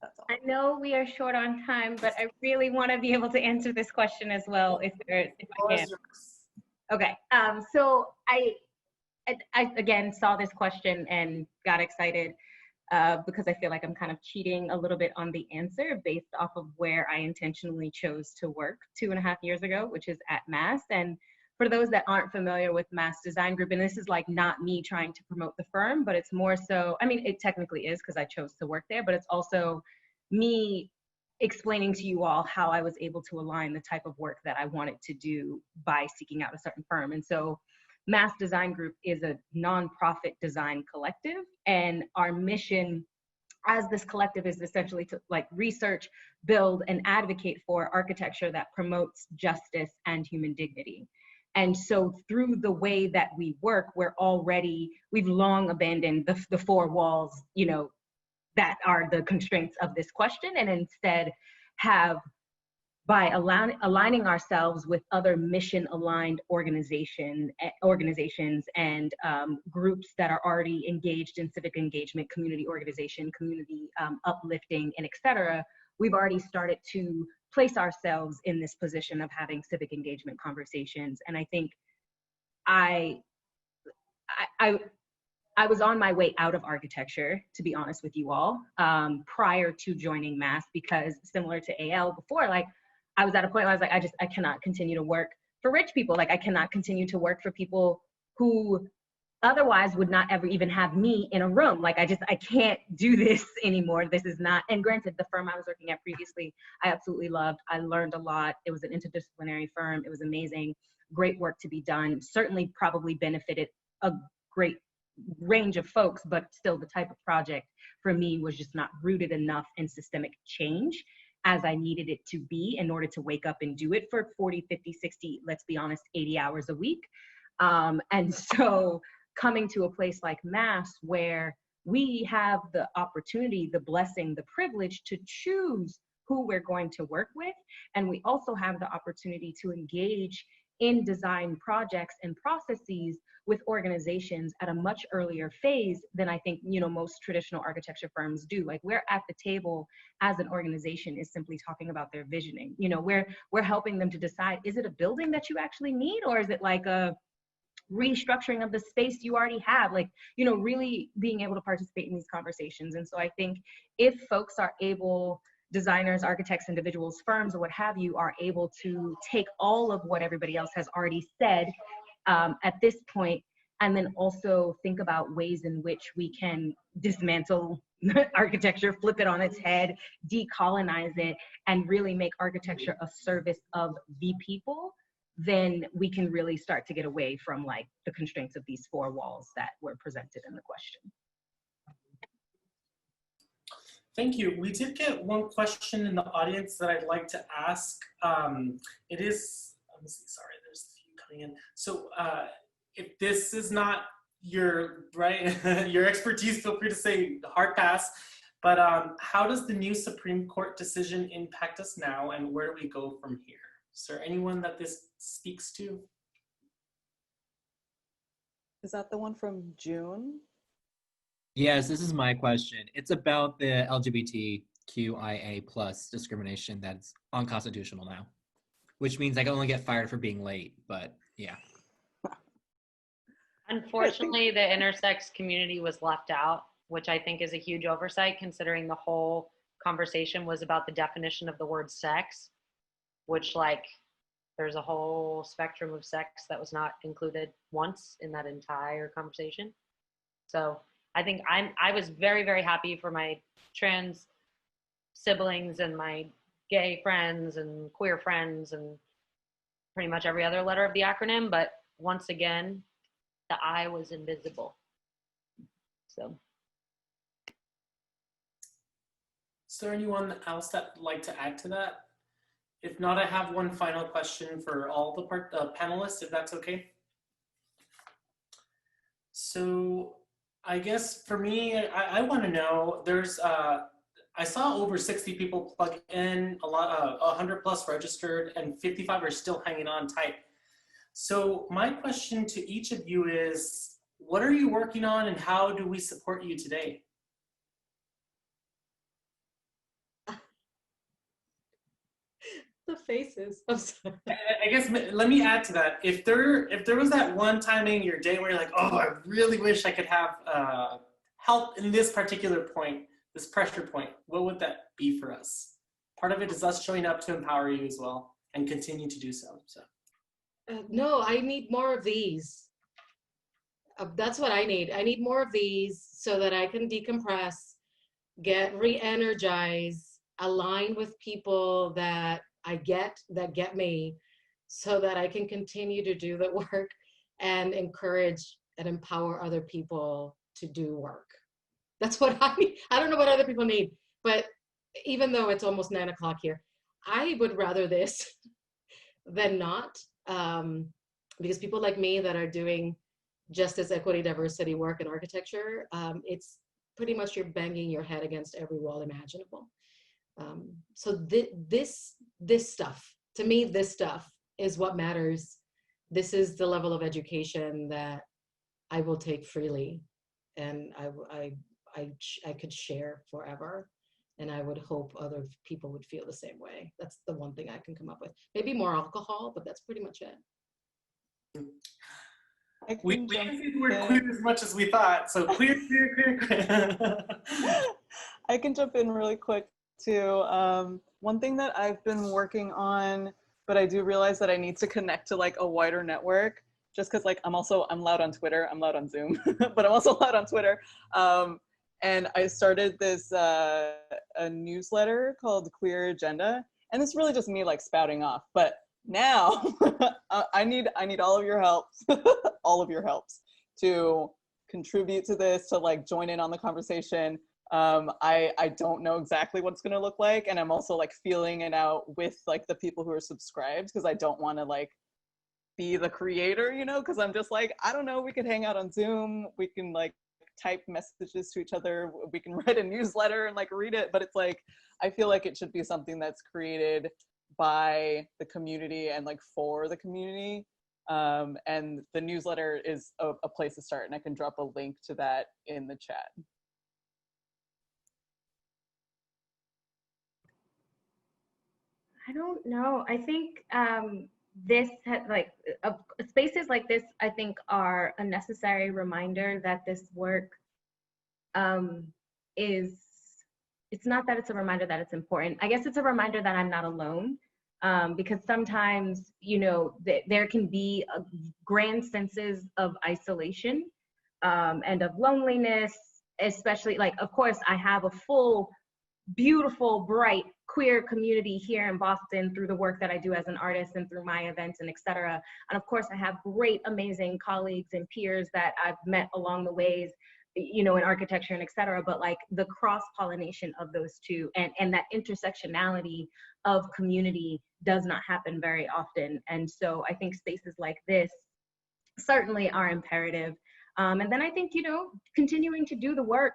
That's all. I know we are short on time, but I really want to be able to answer this question as well, if I can. Okay. So I again saw this question and got excited because I feel like I'm kind of cheating a little bit on the answer based off of where I intentionally chose to work 2.5 years ago, which is at Mass. And for those that aren't familiar with Mass Design Group, and this is like not me trying to promote the firm, but it's more so, I mean, it technically is because I chose to work there, but it's also me explaining to you all how I was able to align the type of work that I wanted to do by seeking out a certain firm. And so Mass Design Group is a nonprofit design collective, and our mission as this collective is essentially to like research, build, and advocate for architecture that promotes justice and human dignity. And so through the way that we work, we've long abandoned the four walls, you know, that are the constraints of this question, and instead have, by aligning ourselves with other mission-aligned organizations and groups that are already engaged in civic engagement, community organization, community uplifting, and et cetera, we've already started to place ourselves in this position of having civic engagement conversations. And I think I was on my way out of architecture, to be honest with you all, prior to joining Mass, because similar to AL before, like I was at a point where I was like, I cannot continue to work for rich people. Like I cannot continue to work for people who otherwise would not ever even have me in a room. Like I can't do this anymore. This is not, and granted, the firm I was working at previously, I absolutely loved. I learned a lot. It was an interdisciplinary firm. It was amazing, great work to be done. Certainly probably benefited a great range of folks, but still the type of project for me was just not rooted enough in systemic change as I needed it to be in order to wake up and do it for 40, 50, 60, let's be honest, 80 hours a week. And so coming to a place like Mass, where we have the opportunity, the blessing, the privilege to choose who we're going to work with. And we also have the opportunity to engage in design projects and processes with organizations at a much earlier phase than I think, you know, most traditional architecture firms do. Like we're at the table as an organization is simply talking about their visioning. You know, we're helping them to decide, is it a building that you actually need, or is it like a restructuring of the space you already have? Like, you know, really being able to participate in these conversations. And so I think if folks are able, designers, architects, individuals, firms, or what have you, are able to take all of what everybody else has already said at this point, and then also think about ways in which we can dismantle architecture, flip it on its head, decolonize it, and really make architecture a service of the people, then we can really start to get away from like the constraints of these four walls that were presented in the question. Thank you. We did get one question in the audience that I'd like to ask. It is, let me see, sorry, there's a few coming in. So if this is not your, your expertise, feel free to say hard pass. But how does the new Supreme Court decision impact us now, and where do we go from here? Is there anyone that this speaks to? Is that the one from June? Yes, this is my question. It's about the LGBTQIA plus discrimination that's unconstitutional now, which means I can only get fired for being late, but yeah. Unfortunately, the intersex community was left out, which I think is a huge oversight considering the whole conversation was about the definition of the word sex, which like there's a whole spectrum of sex that was not included once in that entire conversation. So I think I was very, very happy for my trans siblings and my gay friends and queer friends and pretty much every other letter of the acronym. But once again, the I was invisible. So. Is there anyone else that would like to add to that? If not, I have one final question for all the panelists, if that's okay. So I guess for me, I want to know, I saw over 60 people plug in, 100 plus registered, and 55 are still hanging on tight. So my question to each of you is, what are you working on and how do we support you today? The faces. I'm sorry. I guess let me add to that. If there was that one time in your day where you're like, oh, I really wish I could have help in this particular point, this pressure point, what would that be for us? Part of it is us showing up to empower you as well and continue to do so. No, I need more of these. That's what I need. I need more of these so that I can decompress, get re-energized, align with people that that get me, so that I can continue to do the work and encourage and empower other people to do work. That's what I need. I don't know what other people need, but even though it's almost 9 o'clock here, I would rather this than not, because people like me that are doing justice, equity, diversity work in architecture, it's pretty much you're banging your head against every wall imaginable. So this stuff, to me, this stuff is what matters. This is the level of education that I will take freely, and I could share forever. And I would hope other people would feel the same way. That's the one thing I can come up with. Maybe more alcohol, but that's pretty much it. We didn't use the word queer as much as we thought. So queer. I can jump in really quick too. One thing that I've been working on, but I do realize that I need to connect to like a wider network, just because like I'm loud on Twitter, I'm loud on Zoom, but I'm also loud on Twitter. And I started this a newsletter called Queer Agenda, and it's really just me like spouting off. But now I need all of your help, all of your helps to contribute to this, to like join in on the conversation. I don't know exactly what it's going to look like, and I'm also like feeling it out with like the people who are subscribed, because I don't want to like be the creator, you know, because I'm just like, I don't know, we could hang out on Zoom, we can like type messages to each other, we can write a newsletter and like read it, but it's like I feel like it should be something that's created by the community and like for the community, and the newsletter is a place to start, and I can drop a link to that in the chat. I don't know. I think spaces like this, I think, are a necessary reminder that this work it's not that it's a reminder that it's important. I guess it's a reminder that I'm not alone, because sometimes, you know, there can be grand senses of isolation and of loneliness, especially like, of course, I have a full, beautiful, bright, queer community here in Boston through the work that I do as an artist and through my events and et cetera. And of course, I have great, amazing colleagues and peers that I've met along the ways, you know, in architecture and et cetera. But like the cross-pollination of those two and that intersectionality of community does not happen very often. And so I think spaces like this certainly are imperative. And then I think, you know, continuing to do the work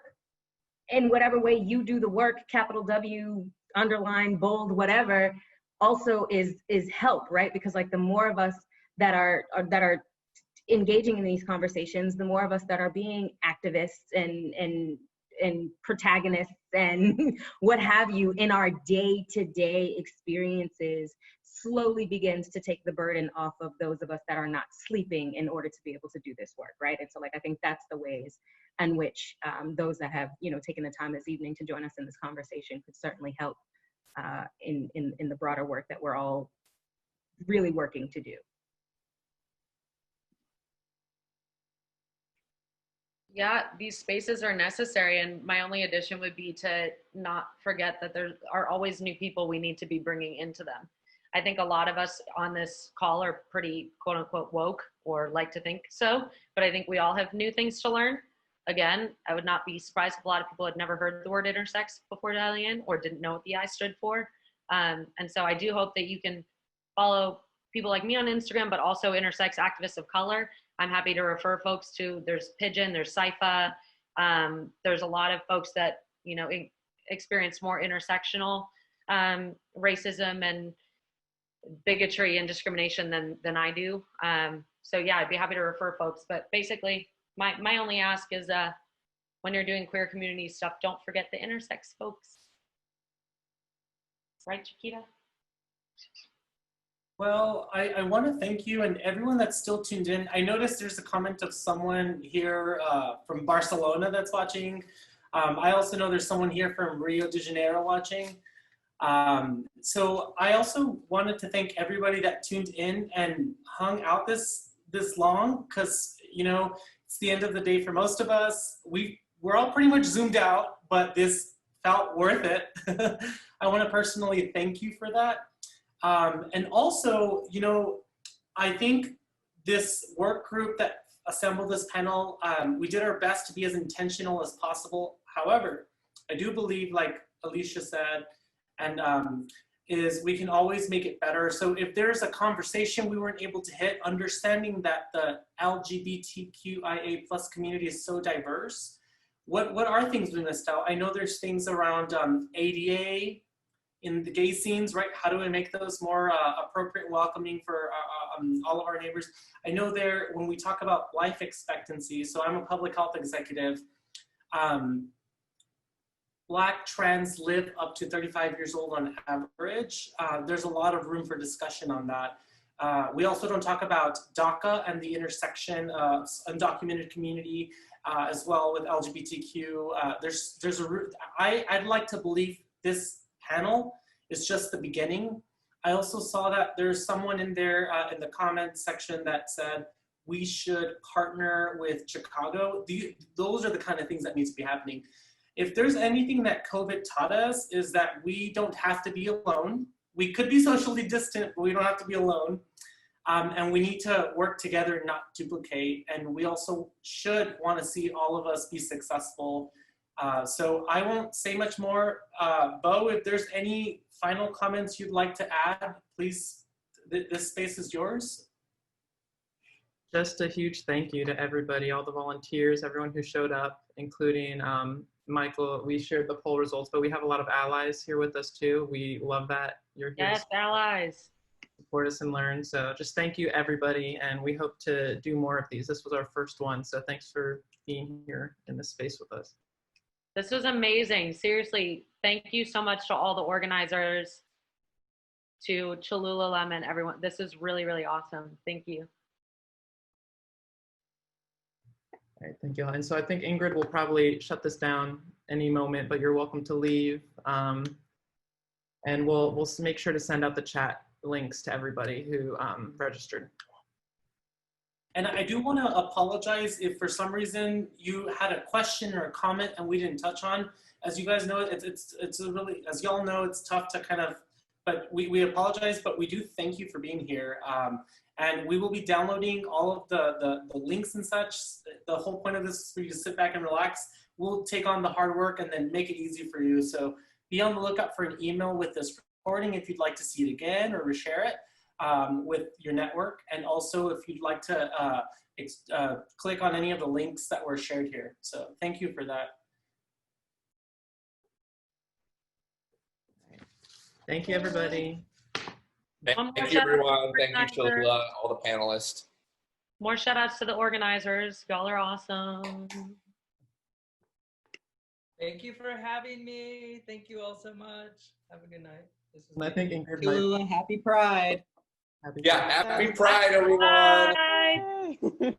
in whatever way you do the work, capital W, underline, bold, whatever, also is help, right? Because like the more of us that are engaging in these conversations, the more of us that are being activists and protagonists and what have you in our day-to-day experiences, slowly begins to take the burden off of those of us that are not sleeping in order to be able to do this work, right? And so like I think that's the ways in which those that have, you know, taken the time this evening to join us in this conversation could certainly help in the broader work that we're all really working to do. Yeah, these spaces are necessary, and my only addition would be to not forget that there are always new people we need to be bringing into them. I think a lot of us on this call are pretty quote unquote woke, or like to think so, but I think we all have new things to learn. Again, I would not be surprised if a lot of people had never heard the word intersex before dialing in or didn't know what the I stood for. And so I do hope that you can follow people like me on Instagram, but also intersex activists of color. I'm happy to refer folks to, there's Pigeon, there's Sypha. There's a lot of folks that, you know, experience more intersectional racism and bigotry and discrimination than I do. So yeah, I'd be happy to refer folks. But basically, my only ask is when you're doing queer community stuff, don't forget the intersex folks. Right, Chiquita? Well, I want to thank you and everyone that's still tuned in. I noticed there's a comment of someone here from Barcelona that's watching. I also know there's someone here from Rio de Janeiro watching. So I also wanted to thank everybody that tuned in and hung out this long, because, you know, it's the end of the day for most of us. We're all pretty much zoomed out, but this felt worth it. I want to personally thank you for that. And also, you know, I think this work group that assembled this panel, we did our best to be as intentional as possible. However, I do believe, like Alicia said, and is we can always make it better. So if there's a conversation we weren't able to hit, understanding that the LGBTQIA plus community is so diverse, what are things we missed out? I know there's things around ADA in the gay scenes, right? How do we make those more appropriate, welcoming for all of our neighbors? I know there, when we talk about life expectancy, so I'm a public health executive, Black trans live up to 35 years old on average. There's a lot of room for discussion on that. We also don't talk about DACA and the intersection of undocumented community as well with LGBTQ. I'd like to believe this panel is just the beginning. I also saw that there's someone in there in the comments section that said we should partner with Chicago. Those are the kind of things that needs to be happening. If there's anything that COVID taught us, is that we don't have to be alone. We could be socially distant, but we don't have to be alone. And we need to work together, not duplicate. And we also should want to see all of us be successful. So I won't say much more. Bo, if there's any final comments you'd like to add, please, this space is yours. Just a huge thank you to everybody, all the volunteers, everyone who showed up, including Michael. We shared the poll results, but we have a lot of allies here with us too. We love that you're here. Yes, allies. Support us and learn. So just thank you, everybody, and we hope to do more of these. This was our first one, so thanks for being here in this space with us. This was amazing. Seriously, thank you so much to all the organizers, to Cholula and everyone. This is really, really awesome. Thank you. All right, thank you. And so I think Ingrid will probably shut this down any moment, but you're welcome to leave. And we'll make sure to send out the chat links to everybody who registered. And I do want to apologize if for some reason you had a question or a comment and we didn't touch on. As you guys know, it's a really, as y'all know, it's tough to kind of, but we apologize, but we do thank you for being here. And we will be downloading all of the links and such. The whole point of this is for you to sit back and relax. We'll take on the hard work and then make it easy for you. So be on the lookout for an email with this recording if you'd like to see it again or reshare it with your network. And also if you'd like to click on any of the links that were shared here. So thank you for that. Thank you, everybody. Thank you, everyone. Thank you, Cholula, all the panelists. More shout outs to the organizers. Y'all are awesome. Thank you for having me. Thank you all so much. Have a good night. This was I think Ingrid Cholula, happy Pride. Happy Pride, everyone. Bye.